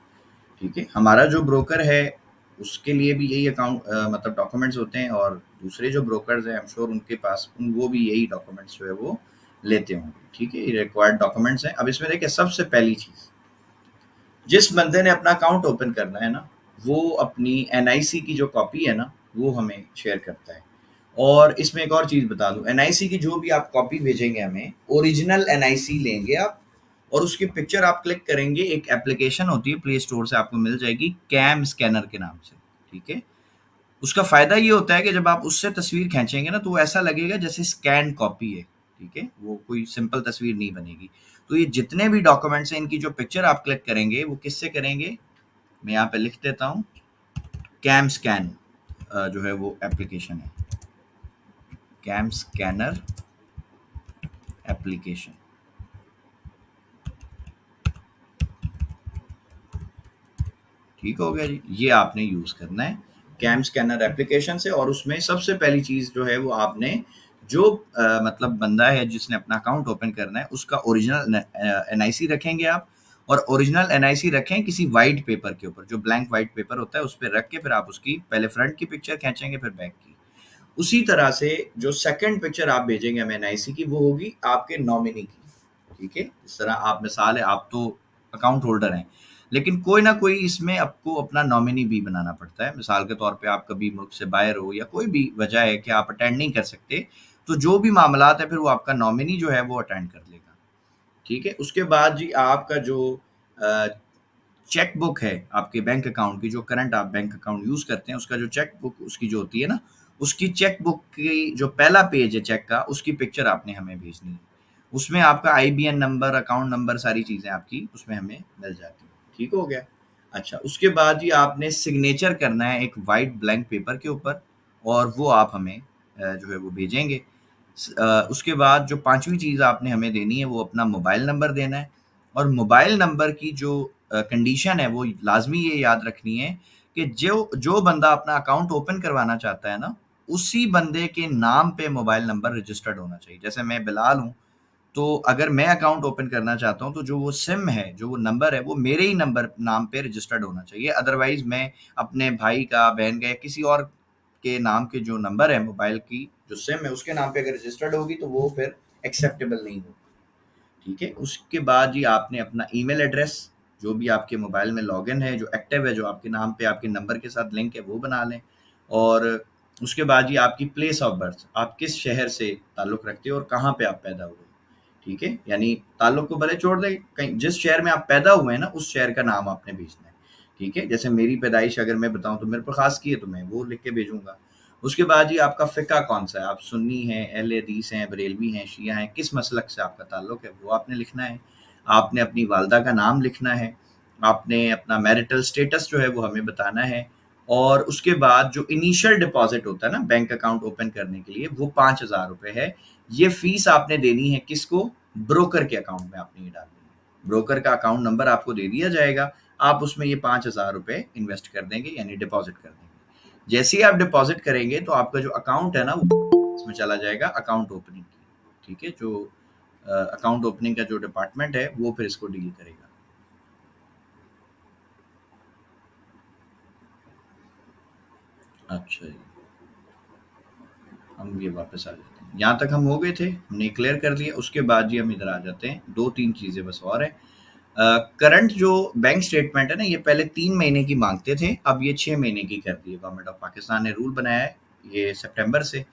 ठीक है? हमारा जो ब्रोकर है उसके लिए भी यही अकाउंट मतलब डॉक्यूमेंट्स होते हैं, और दूसरे जो ब्रोकर्स हैं आई एम श्योर उनके पास वो भी यही डॉक्यूमेंट्स जो है वो लेते होंगे, ठीक है? ये रिक्वायर्ड डॉक्यूमेंट्स हैं। अब इसमें देखिए, सबसे पहली चीज़, जिस बंदे ने अपना अकाउंट ओपन करना है ना, वो अपनी एनआईसी की जो कॉपी है ना, वो हमें शेयर करता है। और इसमें एक और चीज़ बता दूँ, एनआईसी की जो भी आप कॉपी भेजेंगे हमें, ओरिजिनल एनआईसी लेंगे आप, और उसकी पिक्चर आप क्लिक करेंगे। एक एप्लीकेशन होती है, प्ले स्टोर से आपको मिल जाएगी, कैम स्कैनर के नाम से, ठीक है? उसका फ़ायदा ये होता है कि जब आप उससे तस्वीर खींचेंगे ना, तो वो ऐसा लगेगा जैसे स्कैन कॉपी है, ठीक है? वो कोई सिंपल तस्वीर नहीं बनेगी। तो ये जितने भी डॉक्यूमेंट्स हैं, इनकी जो पिक्चर आप क्लिक करेंगे, वो किससे करेंगे? मैं यहाँ पे लिख देता हूँ, कैम स्कैन जो है वो एप्लीकेशन है, कैम स्कैनर एप्लीकेशन। ठीक हो गया जी। ये आपने यूज़ करना है कैम स्कैनर एप्लीकेशन से, और उसमें सबसे पहली चीज़ जो है वो आपने जो मतलब बंदा है जिसने अपना अकाउंट ओपन करना है, उसका ओरिजिनल एनआईसी रखेंगे आप, और ओरिजिनल एनआईसी रखें किसी वाइट पेपर के ऊपर, जो ब्लैंक वाइट पेपर होता है उस पे रख के फिर आप उसकी पहले फ्रंट की पिक्चर खींचेंगे, फिर बैक की। उसी तरह से जो सेकंड पिक्चर आप भेजेंगे हमें एनआईसी की, वो होगी आपके नॉमिनी की, ठीक है? इस तरह आप मिसाल है, आप तो अकाउंट होल्डर हैं, लेकिन कोई ना कोई इसमें आपको अपना नॉमिनी भी बनाना पड़ता है। मिसाल के तौर पे आप कभी मुल्क से बाहर हो, या कोई भी वजह है कि आप अटेंड नहीं कर सकते, तो जो भी मामलात है फिर वो आपका नॉमिनी जो है वो अटेंड कर लेगा, ठीक है? उसके बाद जी आपका जो अ, चेक बुक है आपके बैंक अकाउंट की, जो करंट आप बैंक अकाउंट यूज़ करते हैं, उसका जो चेक बुक उसकी जो होती है ना, उसकी चेक बुक की जो पहला पेज है चेक का, उसकी पिक्चर आपने हमें भेजनी है। उसमें आपका आईबीएन नंबर, अकाउंट नंबर, सारी चीज़ें आपकी उसमें हमें मिल जाती हैं। ठीक हो गया? अच्छा, उसके बाद जी आपने सिग्नेचर करना है एक व्हाइट ब्लैंक पेपर के ऊपर, और वो आप हमें जो है वो भेजेंगे। उसके बाद जो 5वीं चीज़ आपने हमें देनी है, वो अपना मोबाइल नंबर देना है, और मोबाइल नंबर की जो कंडीशन है वो लाज़मी ये याद रखनी है कि जो जो बंदा अपना अकाउंट ओपन करवाना चाहता है ना, उसी बंदे के नाम पे मोबाइल नंबर रजिस्टर्ड होना चाहिए। जैसे मैं बिलाल हूँ, तो अगर मैं अकाउंट ओपन करना चाहता हूँ, तो जो वो सिम है, जो वो नंबर है, वो मेरे ही नंबर नाम पे रजिस्टर्ड होना चाहिए। अदरवाइज़ मैं अपने भाई का, बहन का, या किसी और आपके नाम के जो नंबर है मोबाइल की जो सिम है उसके नाम पे अगर रजिस्टर्ड होगी तो वो फिर एक्सेप्टेबल नहीं होगी। ठीक है, उसके बाद जी आपने अपना ईमेल एड्रेस जो भी आपके मोबाइल में लॉगिन है, जो एक्टिव है, जो आपके नाम पे आपके नंबर के साथ लिंक है, वो बना लें। और उसके बाद जी आपकी प्लेस ऑफ बर्थ, आप किस शहर से ताल्लुक़ रखते हो और कहाँ पे आप पैदा हुए। ठीक है, यानी ताल्लुक़ को भले छोड़ दें, कहीं जिस शहर में आप पैदा हुए हैं ना, उस शहर का नाम आपने भेजना है। ठीक है, जैसे मेरी पैदाइश अगर मैं बताऊँ तो मेरे पर ख़ास की है, तो मैं वो लिख के भेजूँगा। उसके बाद जी आपका फ़िक़्हा कौन-सा है, आप सुन्नी हैं, अहले हदीस हैं, बरेलवी हैं, शिया हैं, किस मसलक से आपका ताल्लुक़ है, वो आपने लिखना है। आपने अपनी वालिदा का नाम लिखना है, आपने अपना मैरिटल स्टेटस जो है वो हमें बताना है, और उसके बाद जो इनिशियल डिपॉज़िट होता है ना बैंक अकाउंट ओपन करने के लिए, वो ₹5000 है। ये फ़ीस आपने देनी है किसको? ब्रोकर के अकाउंट में आपने ये डालनी है। ब्रोकर का अकाउंट नंबर आपको दे दिया जाएगा, आप उसमें ये ₹5000 इन्वेस्ट कर देंगे, यानी डिपॉज़िट कर देंगे। जैसे ही आप डिपॉज़िट करेंगे तो आपका जो अकाउंट है ना, वो इसमें चला जाएगा अकाउंट ओपनिंग की। ठीक है, जो अकाउंट ओपनिंग का जो डिपार्टमेंट है वो फिर इसको डील करेगा। अच्छा जी, हम ये वापस आ जाते हैं, यहाँ तक हम हो गए थे, हमने क्लियर कर लिया। उसके बाद जी हम इधर आ जाते हैं, 2-3 चीज़ें बस और हैं। करंट जो बैंक स्टेटमेंट है ना, ये पहले 3 महीने की मांगते थे, अब ये 6 महीने की कर दी है। गवर्नमेंट ऑफ पाकिस्तान ने रूल बनाया है ये सितंबर से।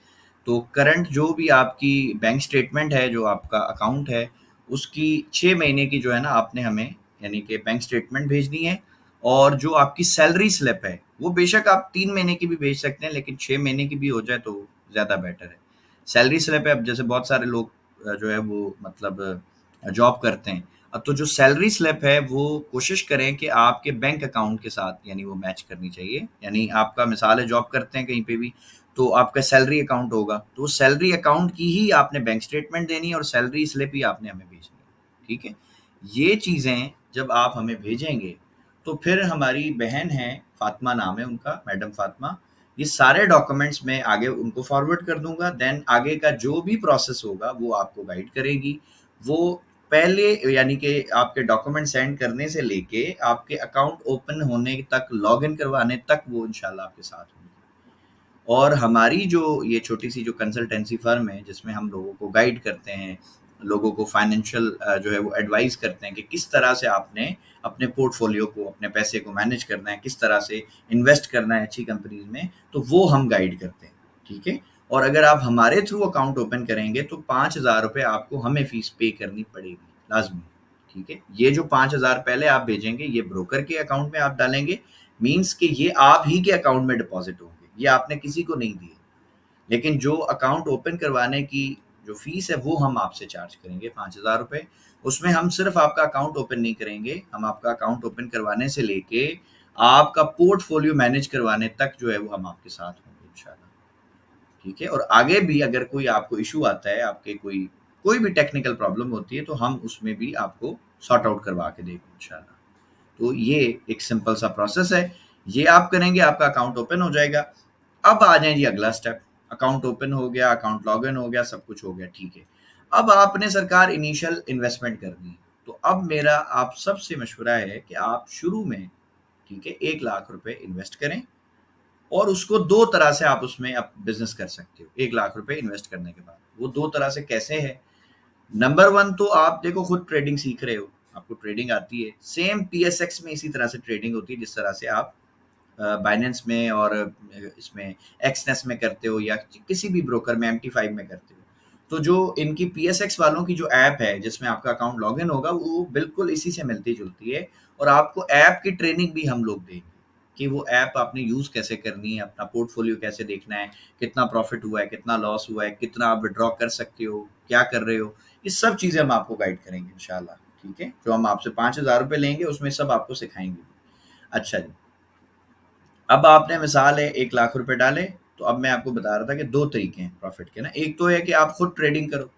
तो करंट जो भी आपकी बैंक स्टेटमेंट है, जो आपका अकाउंट है, उसकी 6 महीने की जो है ना, आपने हमें यानी कि बैंक स्टेटमेंट भेजनी है। और जो आपकी सैलरी स्लिप है, वो बेशक आप 3 महीने की भी भेज सकते हैं, लेकिन 6 महीने की भी हो जाए तो ज़्यादा बेटर है। सैलरी स्लिप है, अब जैसे बहुत सारे लोग जो है वो मतलब जॉब करते हैं। अब तो जो सैलरी स्लिप है वो कोशिश करें कि आपके बैंक अकाउंट के साथ यानी वो मैच करनी चाहिए। यानी आपका मिसाल है, जॉब करते हैं कहीं पे भी, तो आपका सैलरी अकाउंट होगा, तो सैलरी अकाउंट की ही आपने बैंक स्टेटमेंट देनी है और सैलरी स्लिप ही आपने हमें भेजनी है। ठीक है, ये चीज़ें जब आप हमें भेजेंगे तो फिर हमारी बहन है, फातिमा नाम है उनका, मैडम फातिमा, ये सारे डॉक्यूमेंट्स मैं आगे उनको फॉरवर्ड कर दूंगा। देन आगे का जो भी प्रोसेस होगा वो आपको गाइड करेगी। वो पहले यानी कि आपके डॉक्यूमेंट सेंड करने से लेके आपके अकाउंट ओपन होने तक, लॉगिन करवाने तक, वो इंशाल्लाह आपके साथ होंगे। और हमारी जो ये छोटी सी जो कंसल्टेंसी फर्म है, जिसमें हम लोगों को गाइड करते हैं, लोगों को फाइनेंशियल जो है वो एडवाइस करते हैं कि किस तरह से आपने अपने पोर्टफोलियो को, अपने पैसे को मैनेज करना है, किस तरह से इन्वेस्ट करना है अच्छी कंपनीज में, तो वो हम गाइड करते हैं। ठीक है, और अगर आप हमारे थ्रू अकाउंट ओपन करेंगे तो ₹5000 आपको हमें फीस पे करनी पड़ेगी, लाजमी। ठीक है, ये जो 5000 पहले आप भेजेंगे, ये ब्रोकर के अकाउंट में आप डालेंगे, मीन्स कि ये आप ही के अकाउंट में डिपॉजिट होंगे, ये आपने किसी को नहीं दिए। लेकिन जो अकाउंट ओपन करवाने की जो फीस है वो हम आपसे चार्ज करेंगे ₹5000। उसमें हम सिर्फ आपका अकाउंट ओपन नहीं करेंगे, हम आपका अकाउंट ओपन करवाने से लेके आपका पोर्टफोलियो मैनेज करवाने तक जो है वो हम आपके साथ होंगे इंशाल्लाह। ठीक है, और आगे भी अगर कोई आपको इशू आता है, आपके कोई भी टेक्निकल प्रॉब्लम होती है, तो हम उसमें भी आपको सॉर्ट आउट करवा के देंगे इंशाल्लाह। तो ये एक सिंपल सा प्रोसेस है, ये आप करेंगे, आपका अकाउंट ओपन हो जाएगा। अब आ जाए जी अगला स्टेप, अकाउंट ओपन हो गया, अकाउंट लॉगिन हो गया, सब कुछ हो गया, ठीक है। अब आपने सरकार इनिशियल इन्वेस्टमेंट करनी है, तो अब मेरा आप सबसे मशवरा है कि आप शुरू में, ठीक है, ₹1,00,000 इन्वेस्ट करें, और उसको 2 तरह से आप उसमें आप बिजनेस कर सकते हो। ₹1,00,000 इन्वेस्ट करने के बाद वो 2 तरह से कैसे है? नंबर 1 तो आप देखो खुद ट्रेडिंग सीख रहे हो, आपको ट्रेडिंग आती है, सेम पीएसएक्स में इसी तरह से ट्रेडिंग होती है जिस तरह से आप बाइनेंस में और इसमें एक्सनेस में करते हो, या किसी भी ब्रोकर में MT5 में करते हो। तो जो इनकी पीएसएक्स वालों की जो ऐप है जिसमें आपका अकाउंट लॉगिन होगा, वो बिल्कुल इसी से मिलती जुलती है, और आपको ऐप की ट्रेनिंग भी हम लोग देंगे कि वो ऐप आपने यूज़ कैसे करनी है, अपना पोर्टफोलियो कैसे देखना है, कितना प्रॉफिट हुआ है, कितना लॉस हुआ है, कितना आप विड्रॉ कर सकते हो, क्या कर रहे हो, ये सब चीज़ें हम आपको गाइड करेंगे इंशाल्लाह। ठीक है, जो हम आपसे ₹5000 लेंगे उसमें सब आपको सिखाएंगे। अच्छा जी, अब आपने मिसाल है ₹1,00,000 डाले, तो अब मैं आपको बता रहा था कि 2 तरीके हैं प्रॉफिट के ना। एक तो है कि आप खुद ट्रेडिंग करो,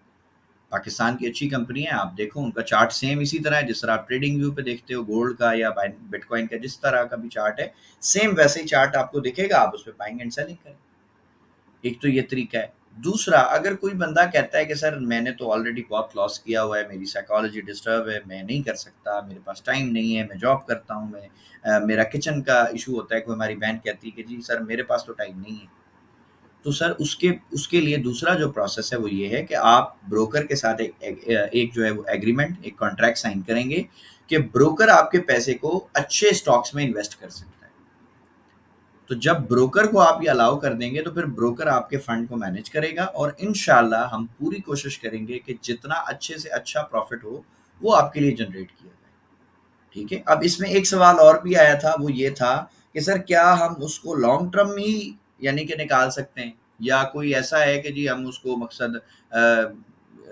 पाकिस्तान की अच्छी कंपनी है, आप देखो उनका चार्ट सेम इसी तरह है जिस तरह आप ट्रेडिंग व्यू पे देखते हो गोल्ड का या बिटकॉइन का, जिस तरह का भी चार्ट है, सेम वैसे ही चार्ट आपको दिखेगा, आप उस पर बाइंग एंड सेलिंग करें। एक तो ये तरीका है। दूसरा, अगर कोई बंदा कहता है कि सर मैंने तो ऑलरेडी बहुत लॉस किया हुआ है, मेरी साइकोलॉजी डिस्टर्ब है, मैं नहीं कर सकता, मेरे पास टाइम नहीं है, मैं जॉब करता हूँ, मैं मेरा किचन का इशू होता है, कोई हमारी बहन कहती है कि जी सर मेरे पास तो टाइम नहीं है, तो सर उसके लिए दूसरा जो प्रोसेस है वो ये है कि आप ब्रोकर के साथ एक जो है वो एग्रीमेंट, एक कॉन्ट्रैक्ट साइन करेंगे कि ब्रोकर आपके पैसे को अच्छे स्टॉक्स में इन्वेस्ट कर सकता है। तो जब ब्रोकर को आप ये अलाउ कर देंगे तो फिर ब्रोकर आपके फंड को मैनेज करेगा और इंशाल्लाह हम पूरी कोशिश करेंगे कि जितना अच्छे से अच्छा प्रॉफिट हो वो आपके लिए जनरेट किया जाए। ठीक है, अब इसमें एक सवाल और भी आया था, वो ये था कि सर क्या हम उसको लॉन्ग टर्म ही यानी कि निकाल सकते हैं, या कोई ऐसा है कि जी हम उसको मकसद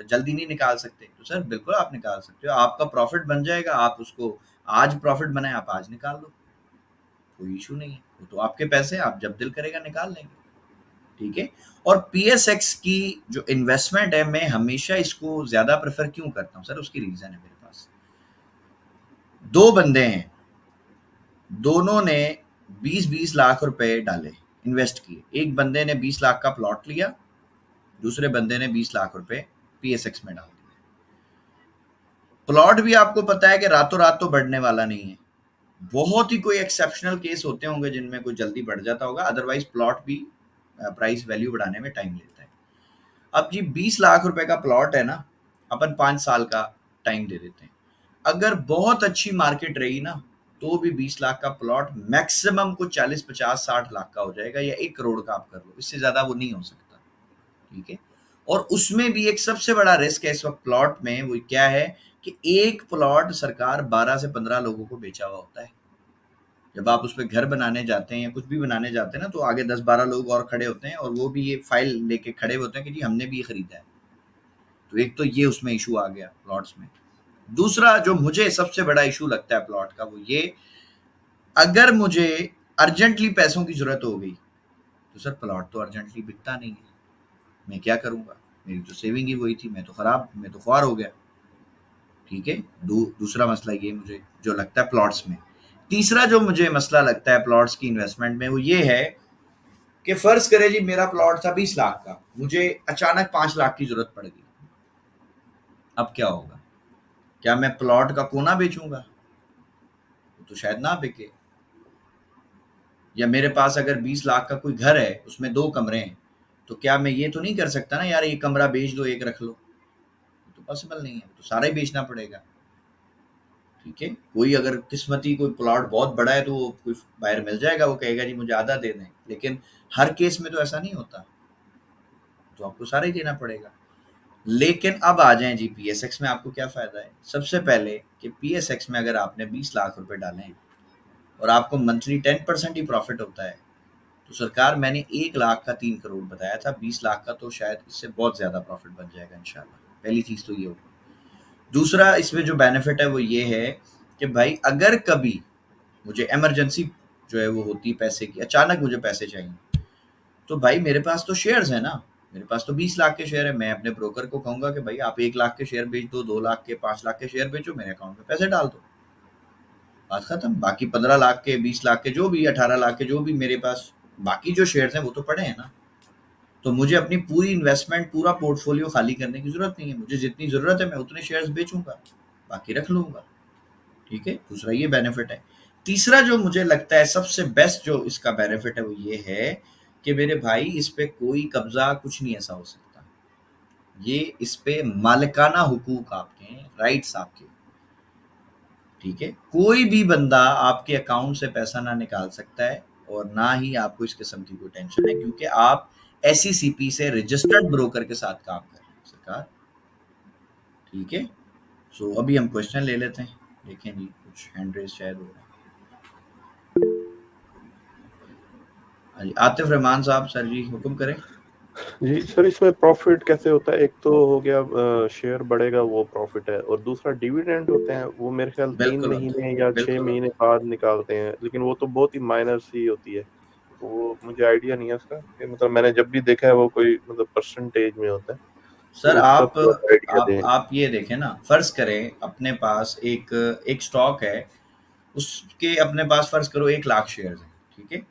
जल्दी नहीं निकाल सकते? तो सर बिल्कुल आप निकाल सकते हो, आपका प्रॉफिट बन जाएगा, आप उसको आज प्रॉफिट बनाए आप आज निकाल लो, कोई इशू नहीं है, वो तो आपके पैसे, आप जब दिल करेगा निकाल लेंगे। ठीक है, और पीएसएक्स की जो इन्वेस्टमेंट है मैं हमेशा इसको ज्यादा प्रेफर क्यों करता हूँ सर, उसकी रीजन है। मेरे पास दो बंदे हैं, दोनों ने 20-20 लाख रुपए डाले, इन्वेस्ट किए। एक बंदे ने 20 लाख का प्लॉट लिया, दूसरे बंदे ने 20 लाख रुपए पीएसएक्स में डाल दिए। प्लॉट भी आपको पता है कि रातों रात तो बढ़ने वाला नहीं है, बहुत ही कोई एक्सेप्शनल केस होते होंगे जिनमें कोई जल्दी बढ़ जाता होगा, अदरवाइज प्लॉट भी प्राइस वैल्यू बढ़ाने में टाइम लेता है। अब जी 20 लाख रुपए का प्लॉट है ना, अपन 5 साल का टाइम दे देते हैं, अगर बहुत अच्छी मार्केट रही ना तो भी 20 लाख का प्लॉट मैक्सिमम को 40-50-60 लाख का हो जाएगा, या 1 करोड़ का आप कर लो, इससे ज्यादा वो नहीं हो सकता। ठीक है, और उसमें भी एक सबसे बड़ा रिस्क है इस वक्त प्लॉट में, वो क्या है कि एक प्लॉट सरकार 12 से 15 लोगों को बेचा हुआ होता है। जब आप उस पर घर बनाने जाते हैं या कुछ भी बनाने जाते हैं ना, तो आगे 10-12 लोग और खड़े होते हैं और वो भी ये फाइल लेके खड़े होते हैं कि जी हमने भी ये खरीदा है। तो एक तो ये उसमें इशू आ गया प्लॉट्स में। दूसरा जो मुझे सबसे बड़ा इशू लगता है प्लॉट का, वो ये, अगर मुझे अर्जेंटली पैसों की जरूरत हो गई तो सर प्लॉट तो अर्जेंटली बिकता नहीं है, मैं क्या करूंगा, मेरी तो सेविंग ही वही थी, मैं तो ख्वार हो गया। ठीक है, दूसरा मसला ये मुझे जो लगता है प्लॉट्स में। तीसरा जो मुझे मसला लगता है प्लॉट्स की इन्वेस्टमेंट में, वो ये है कि फर्ज करें जी मेरा प्लॉट था 20 लाख का, मुझे अचानक 5 लाख की जरूरत पड़ गई, अब क्या होगा? क्या मैं प्लॉट का कोना बेचूंगा? तो शायद ना बिके। या मेरे पास अगर 20 लाख का कोई घर है, उसमें 2 कमरे हैं, तो क्या मैं ये तो नहीं कर सकता ना यार एक कमरा बेच दो एक रख लो, तो पॉसिबल नहीं है, तो सारा ही बेचना पड़ेगा। ठीक है, कोई अगर किस्मती कोई प्लॉट बहुत बड़ा है तो कोई बायर मिल जाएगा, वो कहेगा जी मुझे आधा दे दें, लेकिन हर केस में तो ऐसा नहीं होता, तो आपको सारा ही देना पड़ेगा। लेकिन अब आ जाएं जी पीएसएक्स में, आपको क्या फायदा है? सबसे पहले कि पीएसएक्स में अगर आपने 20 लाख रुपए डाले हैं और आपको मंथली 10% ही प्रॉफिट होता है, तो सरकार मैंने 1 लाख का 3 करोड़ बताया था, 20 लाख का तो शायद इससे बहुत ज्यादा प्रॉफिट बन जाएगा इंशाल्लाह। पहली चीज तो ये होगी। दूसरा इसमें जो बेनिफिट है वो ये है कि भाई अगर कभी मुझे इमरजेंसी जो है वो होती है पैसे की, अचानक मुझे पैसे चाहिए, तो भाई मेरे पास तो शेयर्स है ना, मेरे पास तो 20 लाख के शेयर है, मैं अपने ब्रोकर को कहूंगा कि भाई आप 1 लाख के शेयर बेच दो, 2 लाख के, 5 लाख के शेयर बेचो, मेरे अकाउंट में पैसे डाल दो, बात खत्म। बाकी 15 लाख के, 20 लाख के, जो भी 18 लाख के जो भी मेरे पास बाकी जो शेयर्स हैं वो तो पड़े हैं ना, तो मुझे अपनी पूरी इन्वेस्टमेंट, पूरा पोर्टफोलियो खाली करने की जरूरत नहीं है, मुझे जितनी जरूरत है मैं उतने शेयर्स बेचूंगा, बाकी रख लूंगा। ठीक है, दूसरा ये बेनिफिट है। तीसरा जो मुझे लगता है सबसे बेस्ट जो इसका बेनिफिट है वो ये है कि मेरे भाई इस पे कोई कब्जा कुछ नहीं ऐसा हो सकता, ये इस पे मालिकाना हुकूक आपके हैं, राइट्स आपके। ठीक है, कोई भी बंदा आपके अकाउंट से पैसा ना निकाल सकता है और ना ही आपको इस किस्म की कोई टेंशन है, क्योंकि आप एसईसीपी से रजिस्टर्ड ब्रोकर के साथ काम कर रहे हैं सरकार। ठीक है, सो अभी हम क्वेश्चन ले लेते हैं, देखें जी कुछ हैंड रेज शायद हो रहा है। हाँ जी, आतिफ रहमान साहब, सर जी हुक्म करें। जी सर, इसमें प्रॉफिट कैसे होता है? एक तो हो गया शेयर बढ़ेगा वो प्रॉफिट है, और दूसरा डिविडेंड होते हैं, वो मेरे ख्याल 3 बिल्कुल महीने या 6 बिल्कुल महीने बाद निकालते हैं, लेकिन वो तो बहुत ही माइनर सी होती है, वो मुझे आइडिया नहीं है उसका कि मतलब मैंने जब भी देखा है वो कोई मतलब परसेंटेज में होता है, सर तो उसका थोड़ा आइडिया दें। आप ये देखें ना, फर्ज करें अपने पास एक स्टॉक है, उसके अपने पास फर्ज करो 1 लाख शेयर्स हैं। ठीक है,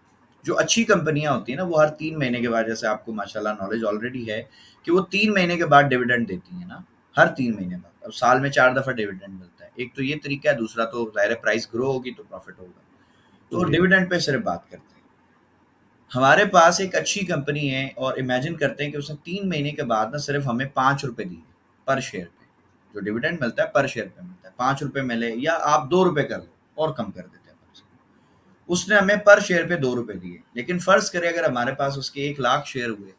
जो अच्छी कंपनियां होती है ना वो हर 3 महीने के बाद, जैसे आपको माशाल्लाह नॉलेज ऑलरेडी है कि वो 3 महीने के बाद डिविडेंड देती है ना, हर 3 महीने बाद। अब साल में 4 दफा डिविडेंड मिलता है, एक तो ये तरीका है, दूसरा तो जाहिर है प्राइस ग्रो होगी तो प्रॉफिट होगा, तो जी। डिविडेंड पे सिर्फ बात करते हैं। हमारे पास एक अच्छी कंपनी है और इमेजिन करते हैं कि उसने 3 महीने के बाद ना सिर्फ हमें 5 रुपए दिए पर शेयर पे, जो डिविडेंड मिलता है पर शेयर पे मिलता है, 5 रुपए मिले या आप 2 रुपए कर लो और कम कर देते हैं अपन से। उसने हमें पर शेयर पे 2 रुपए दिए, लेकिन फर्ज करें अगर हमारे पास उसके 1 लाख शेयर हुए,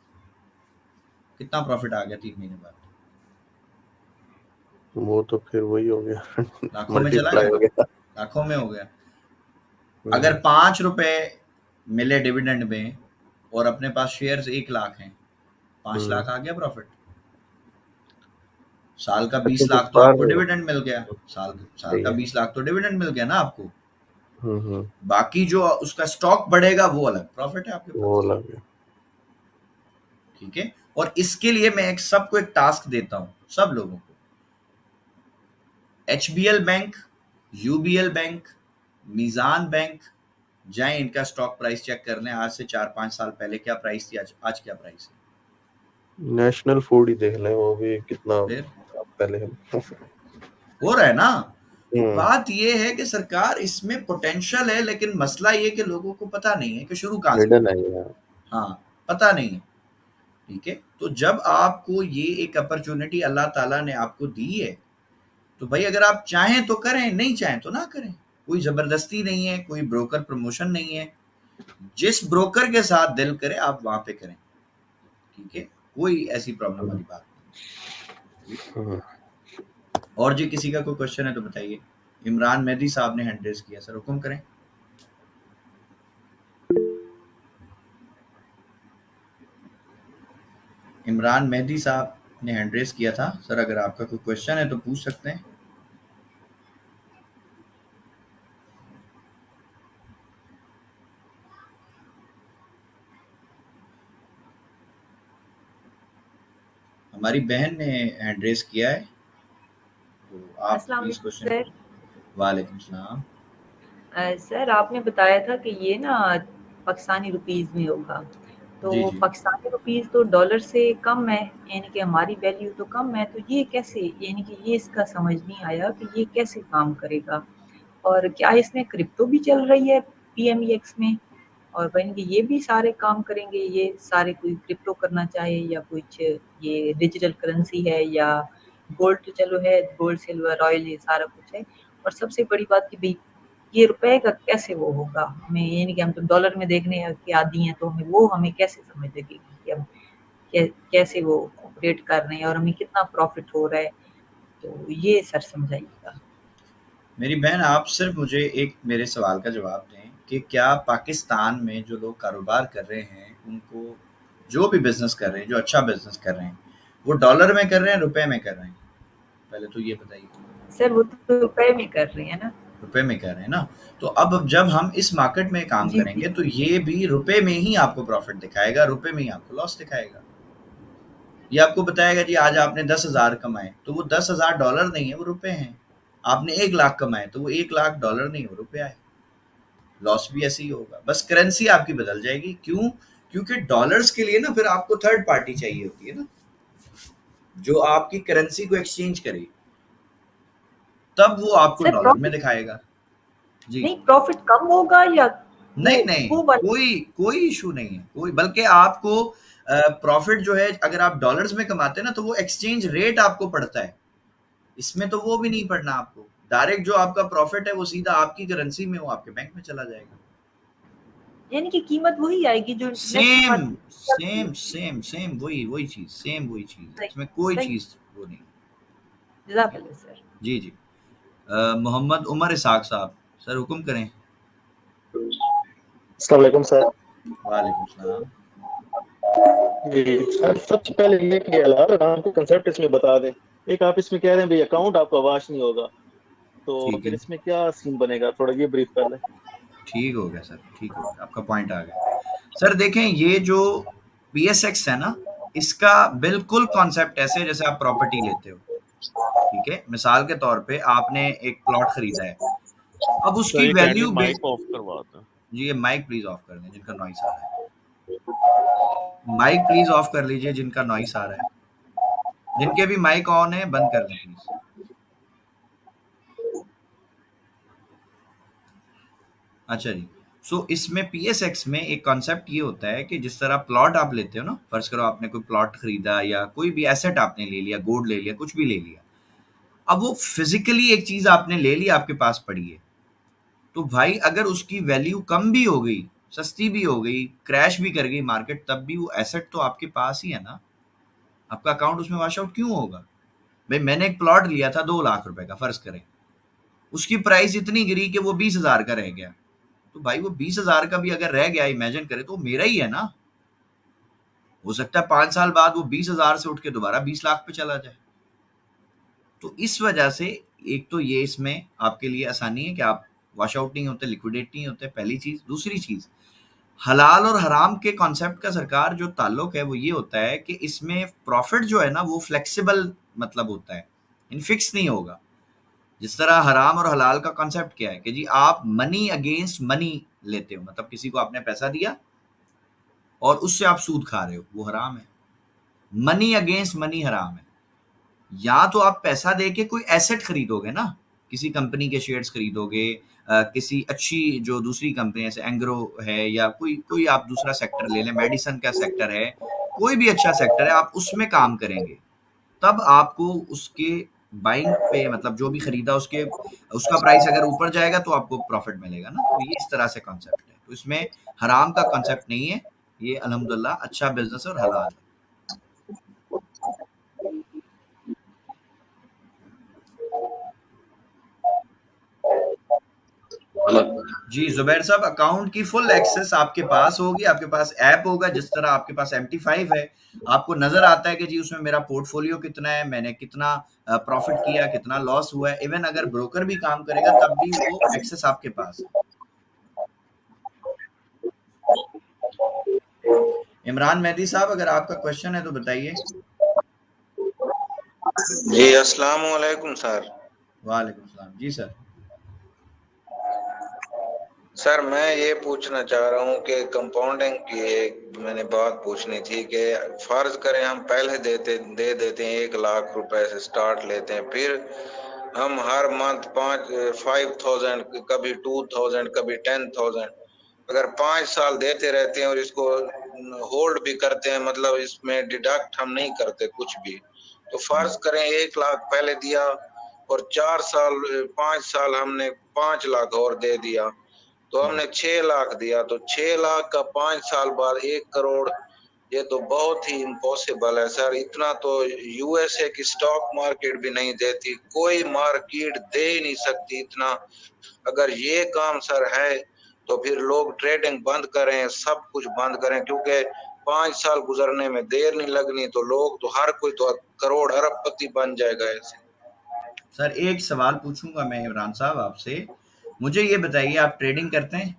कितना प्रॉफिट आ गया 3 महीने बाद? वो तो फिर वही हो गया, लाखों में चला मल्टीप्लाई हो गया, गया। लाखों में हो गया। अगर 5 रुपए मिले डिविडेंड में और अपने पास शेयर्स 1 लाख हैं, 5 लाख आ गया प्रॉफिट। साल का 20 अच्छा, तो लाख तो आपको पर डिविडेंड मिल गया, साल सही का है। 20 लाख तो डिविडेंड मिल गया ना आपको। हम्म, बाकी जो उसका स्टॉक बढ़ेगा वो अलग प्रॉफिट है आपके वो पास। लग गया। ठीक है, और इसके लिए मैं सबको एक टास्क देता हूं, सब लोगों को। HBL bank, UBL bank, Meezan bank, जाएं इनका स्टॉक प्राइस चेक कर लें, आज से 4-5 साल पहले क्या प्राइस थी, आज क्या प्राइस है। नेशनल फूड ही देख लें, वो भी कितना फिर पहले हो रहा है ना। तो हम्म, बात ये है कि सरकार इसमें पोटेंशियल है, लेकिन मसला ये कि लोगों को पता नहीं है कि शुरू कहाँ से हिडन करें। है यार। हाँ, पता नहीं है। ठीक है, तो जब आपको ये एक अपॉर्चुनिटी अल्लाह ताला ने आपको दी है, तो भाई अगर आप चाहें तो करें, नहीं चाहें तो ना करें। कोई जबरदस्ती नहीं है, कोई ब्रोकर प्रमोशन नहीं है। जिस ब्रोकर के साथ दिल करे आप वहां पे करें। ठीक है, कोई ऐसी प्रॉब्लम वाली बात नहीं। हम्म, और जी किसी का कोई क्वेश्चन है तो बताइए। इमरान मेहदी साहब ने हैंड रेज किया, सर हुक्म करें। इमरान मेहदी साहब ने हैंड रेज किया था, सर अगर आपका कोई क्वेश्चन है तो पूछ सकते हैं। हमारी बहन ने हैंड रेज किया है, तो आप अस्सलाम प्लीज वालेकुम क्वेश्चन। सर। वालेकुम सलाम। सर आपने बताया था कि ये ना पाकिस्तानी रुपीस में होगा, तो जी जी, पाकिस्तानी रुपीस तो डॉलर से कम है, यानी कि हमारी वैल्यू तो कम है, तो ये कैसे, यानी कि ये इसका समझ नहीं आया कि ये कैसे काम करेगा। और क्या इसमें क्रिप्टो भी चल रही है PMEX में, और बहन कि ये भी सारे काम करेंगे, ये सारे कोई क्रिप्टो करना चाहे या कुछ, ये डिजिटल करेंसी है या गोल्ड तो चलो है, गोल्ड सिल्वर ऑयल ये सारा कुछ है। और सबसे बड़ी बात कि भाई ये रुपए का कैसे वो होगा, हमें ये नहीं कि हम तो डॉलर में देखने के आदी हैं, तो हमें वो हमें कैसे समझ लगेगी कि हम कैसे वो ऑपरेट कर रहे हैं और हमें कितना प्रॉफिट हो रहा है, तो ये सर समझाइएगा। मेरी बहन आप सिर्फ मुझे एक मेरे सवाल का जवाब दें कि क्या पाकिस्तान में जो लोग कारोबार कर रहे हैं, उनको जो भी बिजनेस कर रहे हैं, जो अच्छा बिजनेस कर रहे हैं, वो डॉलर में कर रहे हैं, रुपए में कर रहे हैं? पहले तो ये बताइए। सर वो तो रुपए में कर रहे हैं ना। रुपए में कर रहे हैं ना, तो अब जब हम इस मार्केट में काम जी करेंगे जी। तो ये भी रुपए में ही आपको प्रॉफिट दिखाएगा, रुपए में ही आपको लॉस दिखाएगा। ये आपको बताएगा जी आज आपने 10,000 कमाए, तो वो 10,000 डॉलर नहीं है, वो रुपए हैं। आपने 1 लाख कमाए, तो वो 1 लाख डॉलर नहीं, वो रुपया है। लॉस भी ऐसे ही होगा, बस करेंसी आपकी बदल जाएगी। क्यों? क्योंकि डॉलर्स के लिए ना फिर आपको थर्ड पार्टी चाहिए होती है ना, जो आपकी करेंसी को एक्सचेंज करे, तब वो आपको सर डॉलर में प्रॉफिट दिखाएगा। जी, नहीं, प्रॉफिट कम होगा या नहीं नहीं, वो वाला। कोई कोई इशू नहीं है, कोई, बल्कि आपको प्रॉफिट जो है अगर आप डॉलर्स में कमाते हैं ना, तो वो एक्सचेंज रेट आपको पड़ता है। इसमें तो वो भी नहीं पड़ना आपको, डायरेक्ट जो आपका प्रॉफिट है वो सीधा आपकी करेंसी में, वो आपके बैंक में चला जाएगा। यानी कि कीमत वही आएगी जो नेक्स्ट सेम मंथ चलती सेम है। सेम सेम वही वही चीज, सेम वही चीज है, सही। इसमें कोई सही। चीज वो नहीं। जज़ाकल्लाह सर। जी जी। मोहम्मद उमर इसाक साहब, सर हुक्म करें। अस्सलाम वालेकुम सर। वालेकुम सलाम। जी सर, सबसे पहले ये कि यार आपको कंसेप्ट इसमें बता दें। एक आप इसमें कह रहे हैं भाई अकाउंट आपका वाश नहीं होगा, तो ठीक फिर है, इसमें क्या सीन बनेगा, थोड़ा ये ब्रीफ कर लें। ठीक हो गया सर, ठीक हो गया, आपका पॉइंट आ गया। सर देखें, ये जो PSX है ना, इसका बिल्कुल कॉन्सेप्ट ऐसे है जैसे आप प्रॉपर्टी लेते हो। ठीक है, मिसाल के तौर पे आपने एक प्लॉट खरीदा है, अब सर उसकी ये काइंडली वैल्यू माइक ऑफ करवा दें। जी, ये माइक प्लीज ऑफ कर दें जिनका नॉइस आ रहा है। माइक प्लीज ऑफ कर लीजिए जिनका नॉइस आ रहा है। जिनके भी माइक ऑन है बंद कर दें प्लीज। अच्छा जी, सो इसमें PSX में एक कॉन्सेप्ट ये होता है कि जिस तरह प्लॉट आप लेते हो ना, फर्ज करो आपने कोई प्लॉट खरीदा या कोई भी एसेट आपने ले लिया, गोल्ड ले लिया, कुछ भी ले लिया, अब वो फिजिकली एक चीज आपने ले ली, आपके पास पड़ी है, तो भाई अगर उसकी वैल्यू कम भी हो गई, सस्ती भी हो गई, क्रैश भी कर गई मार्केट, तब भी वो एसेट तो आपके पास ही है ना, आपका अकाउंट उसमें वॉश आउट क्यों होगा? भाई मैंने एक प्लॉट लिया था 2 लाख रुपए का, फर्ज करें, उसकी प्राइस इतनी गिरी कि वो 20,000 का रह गया, तो भाई वो 20,000 का भी अगर रह गया, इमेजिन करें, तो मेरा ही है ना। हो सकता है 5 साल बाद वो 20,000 से उठ के दोबारा 20 लाख पे चला जाए। तो इस वजह से एक तो ये इसमें आपके लिए आसानी है कि आप वॉश आउट नहीं होते, लिक्विडेट नहीं होते, पहली चीज। दूसरी चीज, हलाल और हराम के कॉन्सेप्ट का सरकार जो ताल्लुक है वो ये होता है कि इसमें प्रॉफिट जो है ना वो फ्लेक्सिबल मतलब होता है, इन फिक्स नहीं होगा। जिस तरह हराम और हलाल का कॉन्सेप्ट क्या है कि जी आप मनी अगेंस्ट मनी लेते हो, मतलब किसी को आपने पैसा दिया और उससे आप सूद खा रहे हो, वो हराम है। मनी अगेंस्ट मनी हराम है। या तो आप पैसा देके कोई एसेट खरीदोगे ना, किसी कंपनी के शेयर्स खरीदोगे, किसी अच्छी जो दूसरी कंपनी जैसे एंग्रो है या कोई कोई आप दूसरा सेक्टर ले लें, मेडिसिन का सेक्टर है, कोई भी अच्छा सेक्टर है, आप उसमें काम करेंगे, तब आपको उसके बाइंग पे मतलब जो भी खरीदा उसके उसका प्राइस अगर ऊपर जाएगा तो आपको प्रॉफिट मिलेगा ना। तो ये इस तरह से कॉन्सेप्ट है। तो इसमें हराम का कॉन्सेप्ट नहीं है, ये अल्हम्दुलिल्लाह अच्छा बिजनेस और हलाल है। जी जुबैर साहब, अकाउंट की फुल एक्सेस आपके पास होगी, आपके पास ऐप होगा, जिस तरह आपके पास MT5 है, आपको नजर आता है कि जी उसमें मेरा पोर्टफोलियो कितना है, मैंने कितना प्रॉफिट किया, कितना लॉस हुआ है। इवन अगर ब्रोकर भी काम करेगा तब भी वो एक्सेस आपके पास है। इमरान मेहदी साहब, अगर आपका क्वेश्चन है तो बताइए। जी अस्सलाम वालेकुम सर। वालेकुम सलाम। जी सर। सर मैं ये पूछना चाह रहा हूँ कि कंपाउंडिंग की एक मैंने बात पूछनी थी कि फर्ज करें हम पहले दे देते हैं 1 लाख रुपए से स्टार्ट लेते हैं, फिर हम हर मंथ 5,000 कभी 2,000 कभी 10,000 अगर 5 साल देते रहते हैं और इसको होल्ड भी करते हैं, मतलब इसमें डिडक्ट हम नहीं करते कुछ भी, तो फर्ज करें 1 लाख पहले दिया और 5 साल हमने 5 लाख और दे दिया, तो हमने 6 लाख दिया, तो 6 लाख का 5 साल बाद 1 करोड़, ये तो बहुत ही इम्पॉसिबल है सर। इतना तो USA की स्टॉक मार्केट भी नहीं देती, कोई मार्केट दे ही नहीं सकती इतना। अगर ये काम सर है तो फिर लोग ट्रेडिंग बंद करें, सब कुछ बंद करें, क्योंकि 5 साल गुजरने में देर नहीं लगनी, तो लोग तो हर कोई तो करोड़ अरबपति बन जाएगा ऐसे। सर एक सवाल पूछूंगा मैं इमरान साहब आपसे, मुझे ये बताइए आप ट्रेडिंग करते हैं?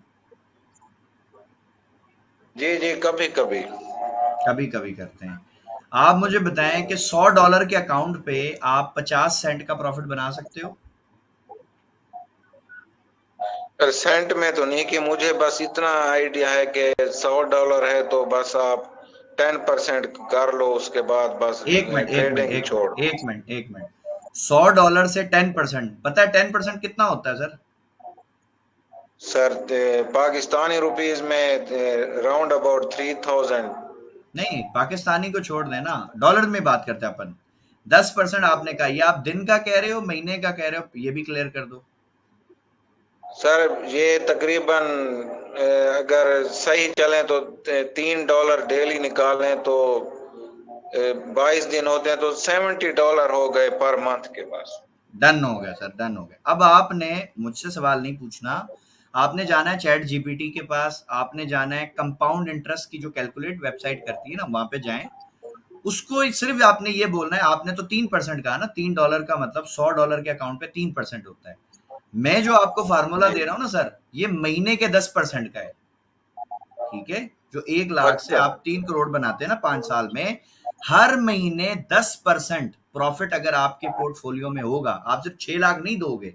जी जी कभी कभी कभी कभी करते हैं। आप मुझे बताएं कि $100 के अकाउंट पे आप 50 सेंट का प्रॉफिट बना सकते हो? परसेंट में तो नहीं, कि मुझे बस इतना आइडिया है कि $100 है तो बस आप 10% कर लो, उसके बाद बस ट्रेडिंग ही छोड़। एक मिनट, $100 से 10%, पता है 10% कितना होता है सर? सर पाकिस्तानी रुपीस में राउंड अबाउट 3,000। नहीं, पाकिस्तानी को छोड़ देना, डॉलर में बात करते हैं अपन। 10% आपने कहा, ये आप दिन का कह रहे हो, महीने का कह रहे हो, ये भी क्लियर कर दो। सर ये तकरीबन अगर सही चलें तो $3 डेली निकालें तो 22 दिन होते हैं, तो $70 हो गए पर मंथ के पास। डन हो गया सर, डन हो गया। अब आपने मुझसे सवाल नहीं पूछना, आपने जाना है चैट जीपीटी के पास, आपने जाना है कंपाउंड इंटरेस्ट की जो कैलकुलेट वेबसाइट करती है ना, वहां पे जाएं, उसको सिर्फ आपने ये बोलना है, आपने तो 3% कहा ना, $3 का मतलब $100 के अकाउंट पे 3% होता है। मैं जो आपको फार्मूला दे रहा हूँ ना सर, ये महीने के 10% का है, ठीक है? जो 1 लाख से अच्छा आप 3 करोड़ बनाते हैं ना 5 साल में, हर महीने 10% प्रॉफिट अगर आपके पोर्टफोलियो में होगा, आप सिर्फ 6 लाख नहीं दोगे,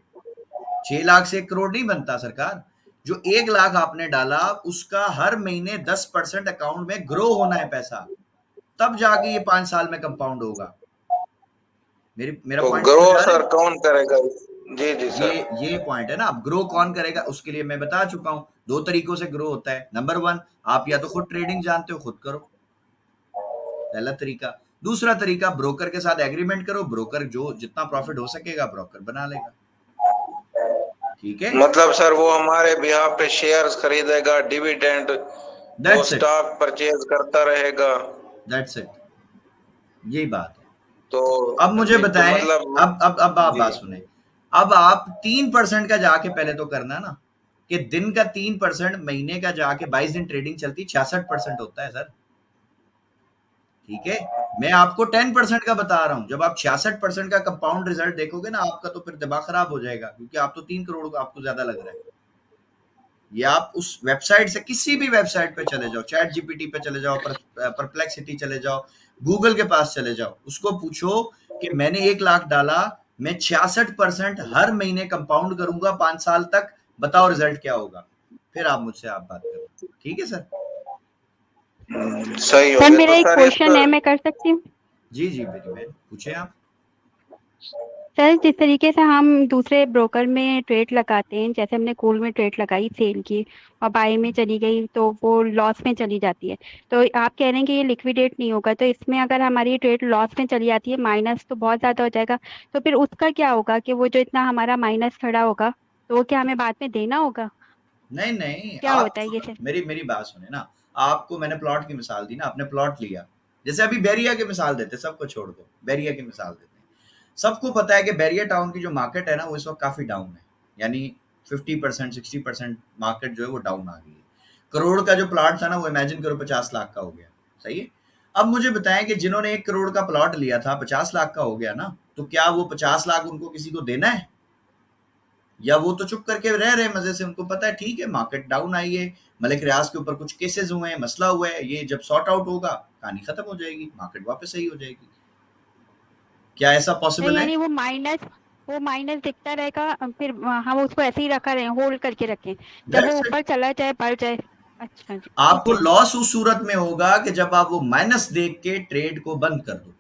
6 लाख से 1 करोड़ नहीं बनता सरकार। जो 1 लाख आपने डाला उसका हर महीने 10% अकाउंट में ग्रो होना है पैसा, तब जाके ये 5 साल में कंपाउंड होगा। मेरा तो पॉइंट ग्रो समझ आ रहा सर है? कौन करेगा? जी जी सर। ये पॉइंट है ना। अब ग्रो कौन करेगा, उसके लिए मैं बता चुका हूँ, 2 तरीकों से ग्रो होता है। नंबर 1, आप या तो खुद ट्रेडिंग जानते हो, खुद करो, पहला तरीका। दूसरा तरीका, ब्रोकर के साथ एग्रीमेंट करो, ब्रोकर जो जितना प्रॉफिट हो सकेगा ब्रोकर बना लेगा। ठीक है, मतलब सर वो हमारे बिहाफ पे शेयर्स खरीदेगा, डिविडेंड वो दैट्स इट, स्टॉक परचेज करता रहेगा। दैट्स इट, यही बात है। तो अब मुझे जी, तो बताएं, मतलब अब आप जी बात सुने। अब आप 3% का जाके पहले तो करना ना, कि दिन का 3%, महीने का जाके 22 दिन ट्रेडिंग चलती, 66% होता है सर। ठीक है, मैं आपको 10% का बता रहा हूं। जब आप 66% का कंपाउंड रिजल्ट देखोगे ना आपका, तो फिर दिमाग खराब हो जाएगा, क्योंकि आप तो 3 करोड़ का आपको ज्यादा लग रहा है। ये आप उस वेबसाइट से, किसी भी वेबसाइट पे चले जाओ, चैट जीपीटी पे चले जाओ, परप्लेक्सिटी चले जाओ, गूगल के पास चले जाओ, उसको पूछो कि मैंने 1 लाख डाला, मैं 66% हर महीने कंपाउंड करूंगा 5 साल तक, बताओ रिजल्ट क्या होगा। फिर आप मुझसे आप बात करो। ठीक है सर। सही हो सर गया। मेरा तो एक सर क्वेश्चन इसका है, मैं कर सकती हूँ? जी जी मेरी बहन, पूछे आप। सर जिस तरीके से हम दूसरे ब्रोकर में ट्रेड लगाते हैं, जैसे हमने कॉल में ट्रेड लगाई, सेल की और बाय में चली गई तो वो लॉस में चली जाती है, तो आप कह रहे हैं कि ये लिक्विडेट नहीं होगा, तो इसमें अगर हमारी ट्रेड लॉस में चली जाती है, माइनस तो बहुत ज़्यादा हो जाएगा, तो फिर उसका क्या होगा कि वो जो इतना हमारा माइनस खड़ा होगा, तो वो क्या हमें बाद में देना होगा? नहीं नहीं, क्या आप होता है ये सर? मेरी मेरी बात सुने ना। आपको मैंने प्लॉट की मिसाल दी ना, आपने प्लॉट लिया, जैसे अभी बैरिया की मिसाल देते, सबको छोड़ दो, बैरिया की मिसाल देते हैं। सबको पता है कि बैरिया टाउन की जो मार्केट है ना, वो इस वक्त काफी डाउन है, यानी 50% 60% मार्केट जो है वो डाउन आ गई है। करोड़ का जो प्लॉट था ना, वो इमेजिन करो 50 लाख का हो गया। सही है। अब मुझे बताएं कि जिन्होंने 1 करोड़ का प्लॉट लिया था, 50 लाख का हो गया ना, तो क्या वो 50 लाख उनको किसी को देना है, या वो तो चुप करके रह रहे मजे से? उनको पता है ठीक है मार्केट डाउन आई है, मलिक रियाज के ऊपर कुछ केसेस हुए हैं, मसला हुआ है, ये जब सॉर्ट आउट होगा कहानी खत्म हो जाएगी, मार्केट वापस सही हो जाएगी। क्या ऐसा तो पॉसिबल है? यानी वो माइनस दिखता रहेगा, फिर हम उसको ऐसे ही रखा रहे, होल्ड करके रखें, जब वो दैट्स इट। ऊपर चला जाए, बढ़ जाए? अच्छा जी, ठीक आपको है। लॉस उस सूरत में होगा कि जब आप वो माइनस देख के ट्रेड को बंद कर दो।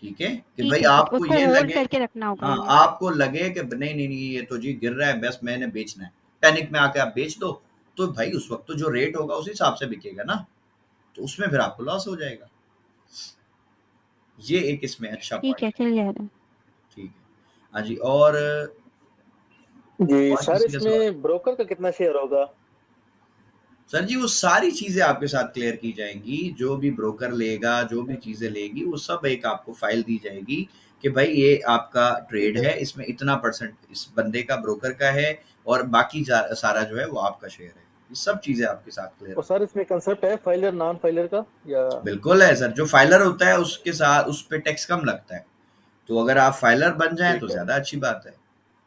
ठीक है, कि भाई ठीक है, ठीक, आपको उसको ये होल्ड लगे, करके रखना होगा हाँ हमें। आपको लगे कि नहीं नहीं नहीं ये तो जी गिर रहा है, बस मैंने बेचना है, पैनिक में आके आप बेच दो, तो भाई उस वक्त तो जो रेट होगा उस हिसाब से बिकेगा ना, तो उसमें फिर आपको लॉस हो जाएगा। ये एक इसमें अच्छा ठीक पॉइंट है, है। चल जा रहा है। ठीक है। हाँ जी, जी और सर, किसी का सवाल? इसमें ब्रोकर का कितना शेयर होगा? सर जी वो सारी चीजें आपके साथ क्लियर की जाएंगी, जो भी ब्रोकर लेगा, जो भी चीजें लेगी, वो सब एक आपको फाइल दी जाएगी कि भाई ये आपका ट्रेड है, इसमें इतना परसेंट इस बंदे का, ब्रोकर का है, और बाकी सारा जो है वो आपका शेयर है। ये सब चीजें आपके साथ क्लियर और हो। सर इसमें कंसेप्ट है फाइलर नॉन फाइलर का या? बिल्कुल है सर, जो फाइलर होता है उसके साथ उस पे टैक्स कम लगता है, तो अगर आप फाइलर बन जाएं तो ठीक है। ज्यादा अच्छी बात है,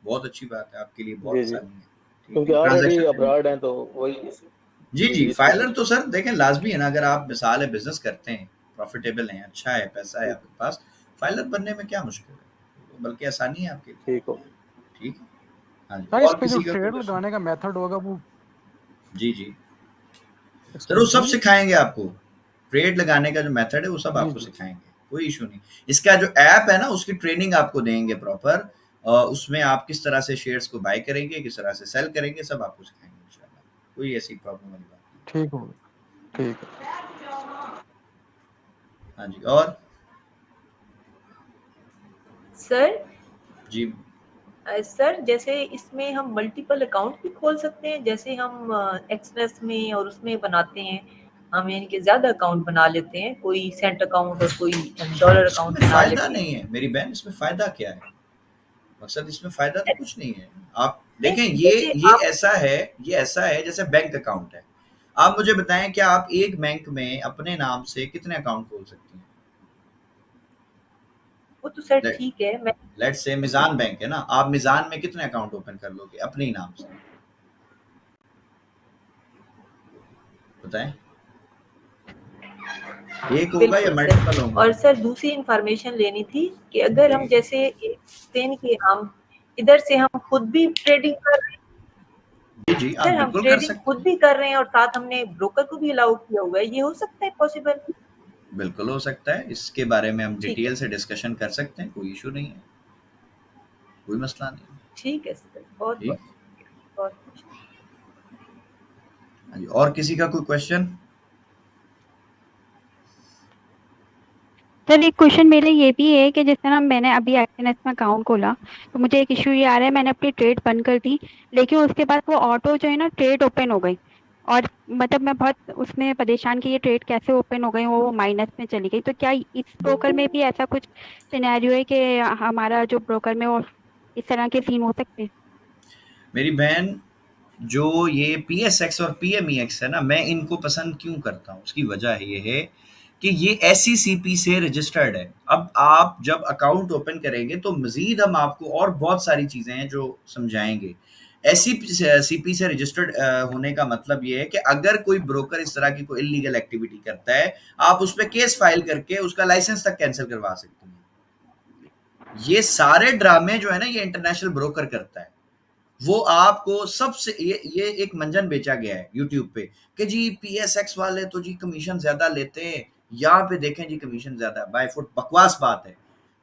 बहुत अच्छी बात है, आपके लिए बहुत जी जी, आसानी है। ठीक क्योंकि है, ऑलरेडी ट्रांजेक्शन। अब्रॉड हैं तो वही जी जी जी, जी इसलिए फाइलर तो सर देखें लाजमी है ना, अगर आप मिसाल है बिजनेस करते हैं, प्रॉफिटेबल हैं, अच्छा है, पैसा है आपके पास, फाइलर बनने में क्या मुश्किल है, बल्कि आसानी है आपके लिए। ठीक हो। ठीक है। हाँ जी, सर इस और पे जो किसी का कोई ट्रेड क्वेश्चन? लगाने का मेथड होगा वो जी जी, सर वो एक्सप्लेन सब करेंगे? सिखाएंगे आपको, ट्रेड लगाने का जो मेथड है वो सब जी आपको जी। सिखाएंगे, कोई इशू नहीं। इसका जो ऐप है ना, उसकी ट्रेनिंग आपको देंगे प्रॉपर, उसमें आप किस तरह से शेयर्स को बाय करेंगे, किस तरह से सेल करेंगे, सब आपको सिखाएंगे इंशाल्लाह, कोई ऐसी प्रॉब्लम वाली बात नहीं। ठीक होगा, ठीक है। हाँ जी, और सर जी सर जैसे इसमें हम मल्टीपल अकाउंट भी खोल सकते हैं, जैसे हम एक्सप्रेस में और उसमें बनाते हैं, हम यानी कि ज्यादा अकाउंट बना लेते हैं, कोई सेंट अकाउंट और कोई डॉलर अकाउंट इसमें बना फायदा लेते हैं। नहीं है मेरी बहन, इसमें फायदा क्या है? मकसद इसमें फायदा तो कुछ नहीं है। आप देखें, नहीं ये जैसे ये आप, ऐसा है, ये ऐसा है जैसे बैंक अकाउंट है। आप मुझे बताएं, क्या आप एक बैंक में अपने नाम से कितने अकाउंट खोल सकती हैं? वो तो सर लेट ठीक है, मैं लेट्स से मिजान बैंक है ना, आप मिजान में कितने अकाउंट ओपन कर लोगे अपने ही नाम से, बताएं? एक होगा या बिल्कुल सर। मल्टीपल होंगे? और सर दूसरी इंफॉर्मेशन लेनी थी कि अगर जी हम जैसे देखते कि हम इधर से हम खुद भी ट्रेडिंग कर रहे हैं, जी जी, आप सर हम बिल्कुल कर ट्रेडिंग सकते खुद हैं। भी कर रहे हैं और साथ हमने ब्रोकर को भी अलाउ किया हुआ है, ये हो सकता है पॉसिबल? बिल्कुल हो सकता है, इसके बारे में हम ठीक है, डिटेल से डिस्कशन कर सकते हैं, कोई इशू नहीं है। कोई मसला नहीं। ठीक है सर, बहुत ठीक। बहुत हाँ जी, और किसी का कोई क्वेश्चन? सर एक क्वेश्चन मेरा ये भी है कि जिस तरह मैंने अभी एक्सएनएस में अकाउंट खोला तो मुझे एक इशू ये आ रहा है, मैंने अपनी ट्रेड बंद कर दी लेकिन उसके बाद वो ऑटो जो है ना ट्रेड ओपन हो गई और मतलब मैं बहुत उसमें परेशान कि ये ट्रेड कैसे ओपन हो गई, वो माइनस में चली गई। तो क्या इस ब्रोकर में भी ऐसा कुछ सिनेरियो है कि हमारा जो ब्रोकर में वो इस तरह के सीन हो सकते हैं? मेरी बहन, जो ये PSX और PMEX है ना, मैं इनको पसंद क्यों करता हूँ, उसकी वजह ये है कि ये SECP से रजिस्टर्ड है। अब आप जब अकाउंट ओपन करेंगे तो मजीद हम आपको और बहुत सारी चीज़ें हैं जो समझाएंगे। SECP से रजिस्टर्ड होने का मतलब ये है कि अगर कोई ब्रोकर इस तरह की कोई इलीगल एक्टिविटी करता है, आप उस पर केस फाइल करके उसका लाइसेंस तक कैंसिल करवा सकते हैं। ये सारे ड्रामे जो है ना, ये इंटरनेशनल ब्रोकर करता है। वो आपको सबसे ये एक मंजन बेचा गया है यूट्यूब पे कि जी PSX वाले तो जी कमीशन ज्यादा लेते हैं, यहाँ पे देखें जी कमीशन ज्यादा है। बाय फुट बकवास बात है।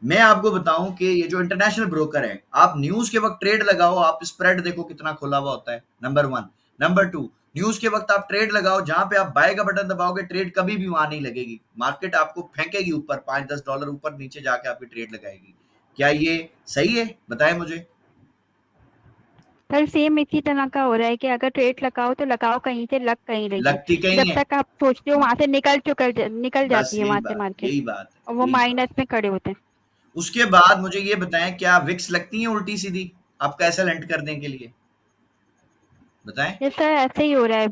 मैं आपको बताऊं कि ये जो इंटरनेशनल ब्रोकर है, आप न्यूज के वक्त ट्रेड लगाओ, आप स्प्रेड देखो कितना खुला हुआ होता है, नंबर 1। नंबर 2, न्यूज के वक्त आप ट्रेड लगाओ, जहां पे आप बाय का बटन दबाओगे ट्रेड कभी भी वहां नहीं लगेगी, मार्केट आपको फेंकेगी ऊपर, $5-10 ऊपर नीचे जाके आपकी ट्रेड लगाएगी। क्या ये सही है? बताएं मुझे। सर सेम इसी तरह का हो रहा है कि अगर ट्रेड लगाओ तो लगाओ कहीं से, लग कहीं रही है, लगती कहीं जब है, तक आप सोचते हो वहां से निकल बस जाती है यही वहां से बात, मार्केट यही बात है, और वो यही बात। माइनस में खड़े होते हैं। उसके बाद मुझे ये बताएं, क्या विक्स लगती हैं उल्टी सीधी आपका ऐसा लेंट करने के लिए? बताएं। ये सर ऐसे ही हो रहा है,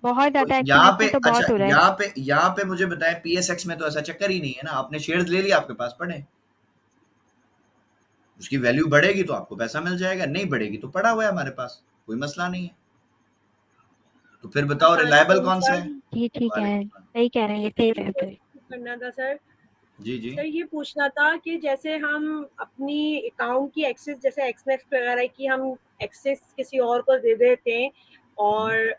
बहुत तो ज्यादा यहाँ एक्सएनएस पे, में तो अच्छा बहुत हो रहा है। यहाँ पे मुझे बताएं, PSX में तो ऐसा चक्कर ही नहीं है ना, आपने शेयर्स ले लिया, आपके पास पड़े, उसकी वैल्यू बढ़ेगी तो आपको पैसा मिल जाएगा, नहीं बढ़ेगी तो पड़ा हुआ है हमारे पास, कोई मसला नहीं है। तो फिर बताओ रिलायबल कौन सा है? जी ठीक है, वालेकुम। सही कह रहे हैं, ये सही रहता है। करना था सर। जी जी। सर ये पूछना था कि जैसे हम अपनी अकाउंट की एक्सेस, जैसे एक्सनेक्स वगैरह की हम एक्सेस किसी और को दे देते हैं और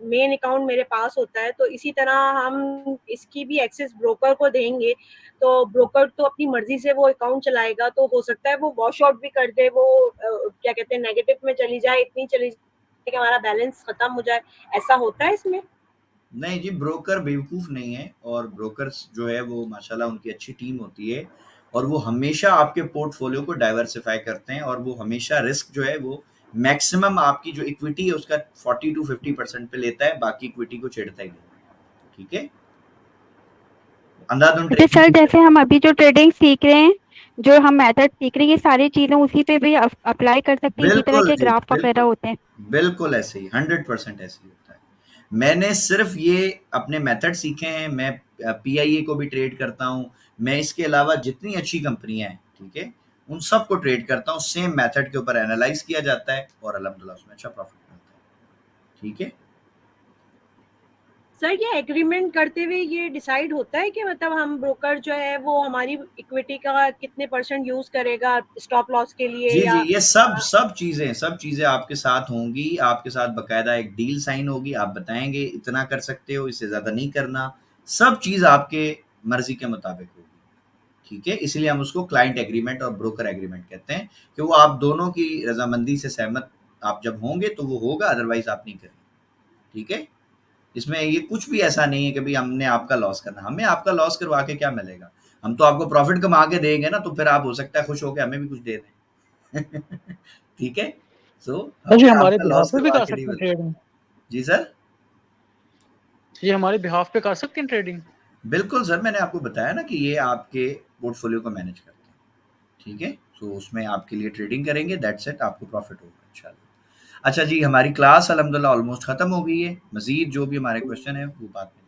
मेन अकाउंट मेरे पास होता है, तो इसी तरह हम इसकी भी एक्सेस ब्रोकर को देंगे तो ब्रोकर तो अपनी मर्जी से वो अकाउंट चलाएगा, तो हो सकता है वो वॉश आउट भी कर दे, वो क्या कहते हैं नेगेटिव में चली जाए, इतनी चली जाए कि हमारा बैलेंस खत्म हो जाए, ऐसा होता है इसमें? नहीं जी, ब्रोकर बेवकूफ़ नहीं है, और ब्रोकर्स जो है वो माशाल्लाह उनकी अच्छी टीम होती है, और वो हमेशा आपके पोर्टफोलियो को डाइवर्सिफाई करते हैं, और वो हमेशा रिस्क जो है वो मैक्सिमम आपकी जो इक्विटी है उसका 40 to 50% पे लेता है, बाकी इक्विटी को छेड़ता ही नहीं। ठीक है, अंधाधुन अच्छा ट्रेडिंग सर, नहीं जैसे करते। हम अभी जो ट्रेडिंग सीख रहे हैं, जो हम मेथड सीख रहे हैं, ये सारी चीजें उसी पे भी अप्लाई कर सकते हैं, इसी तरह बिल्कुल के जी, ग्राफ वगैरह बिल्कुल, होते हैं? बिल्कुल ऐसे ही 100% ऐसे ही होता है। मैंने सिर्फ ये अपने मेथड सीखे हैं, मैं PIA को भी ट्रेड करता हूँ, मैं इसके अलावा जितनी अच्छी कंपनियां हैं, ठीक है, उन सब को ट्रेड करता हूँ, सेम मेथड के ऊपर एनालाइज किया जाता है और अल्हम्दुलिल्लाह उसमें अच्छा प्रॉफिट मिलता है। ठीक है। सर ये एग्रीमेंट करते हुए ये डिसाइड होता है कि मतलब हम ब्रोकर जो है वो हमारी इक्विटी का कितने % यूज करेगा स्टॉप लॉस के लिए, जी जी, या ये सब चीजें आपके साथ होंगी, आपके साथ बकायदा एक डील साइन होगी, आप बताएंगे इतना कर सकते हो, इससे ज्यादा नहीं करना, सब चीज आपके मर्जी के मुताबिक होगी। ठीक है, इसलिए हम उसको क्लाइंट एग्रीमेंट और ब्रोकर एग्रीमेंट कहते हैं, कि वो आप दोनों की रजामंदी से सहमत आप जब होंगे तो वो होगा, अदरवाइज आप नहीं करेंगे। ठीक है, इसमें ये कुछ भी ऐसा नहीं है कि भाई हमने आपका लॉस करना, हमें आपका लॉस करवा के क्या मिलेगा, हम तो आपको प्रॉफिट कमा के देंगे ना, तो फिर आप हो सकता है खुश होकर हमें भी कुछ दे दें। ठीक है, सो सर जी हमें हमारे आपका बिहाफ लॉस पे भी करवा कर के नहीं सकते हैं मिलता। ट्रेडिंग? जी सर। ये हमारे बिहाफ पे कर सकते हैं ट्रेडिंग? बिल्कुल सर, मैंने आपको बताया ना कि ये आपके पोर्टफोलियो को मैनेज करते हैं। ठीक है, तो उसमें आपके लिए ट्रेडिंग करेंगे, दैट्स इट, आपको प्रॉफिट होगा इंशाल्लाह। अच्छा जी, हमारी क्लास अल्हम्दुलिल्लाह ऑलमोस्ट खत्म हो गई है, मजीद जो भी हमारे क्वेश्चन है वो बाद में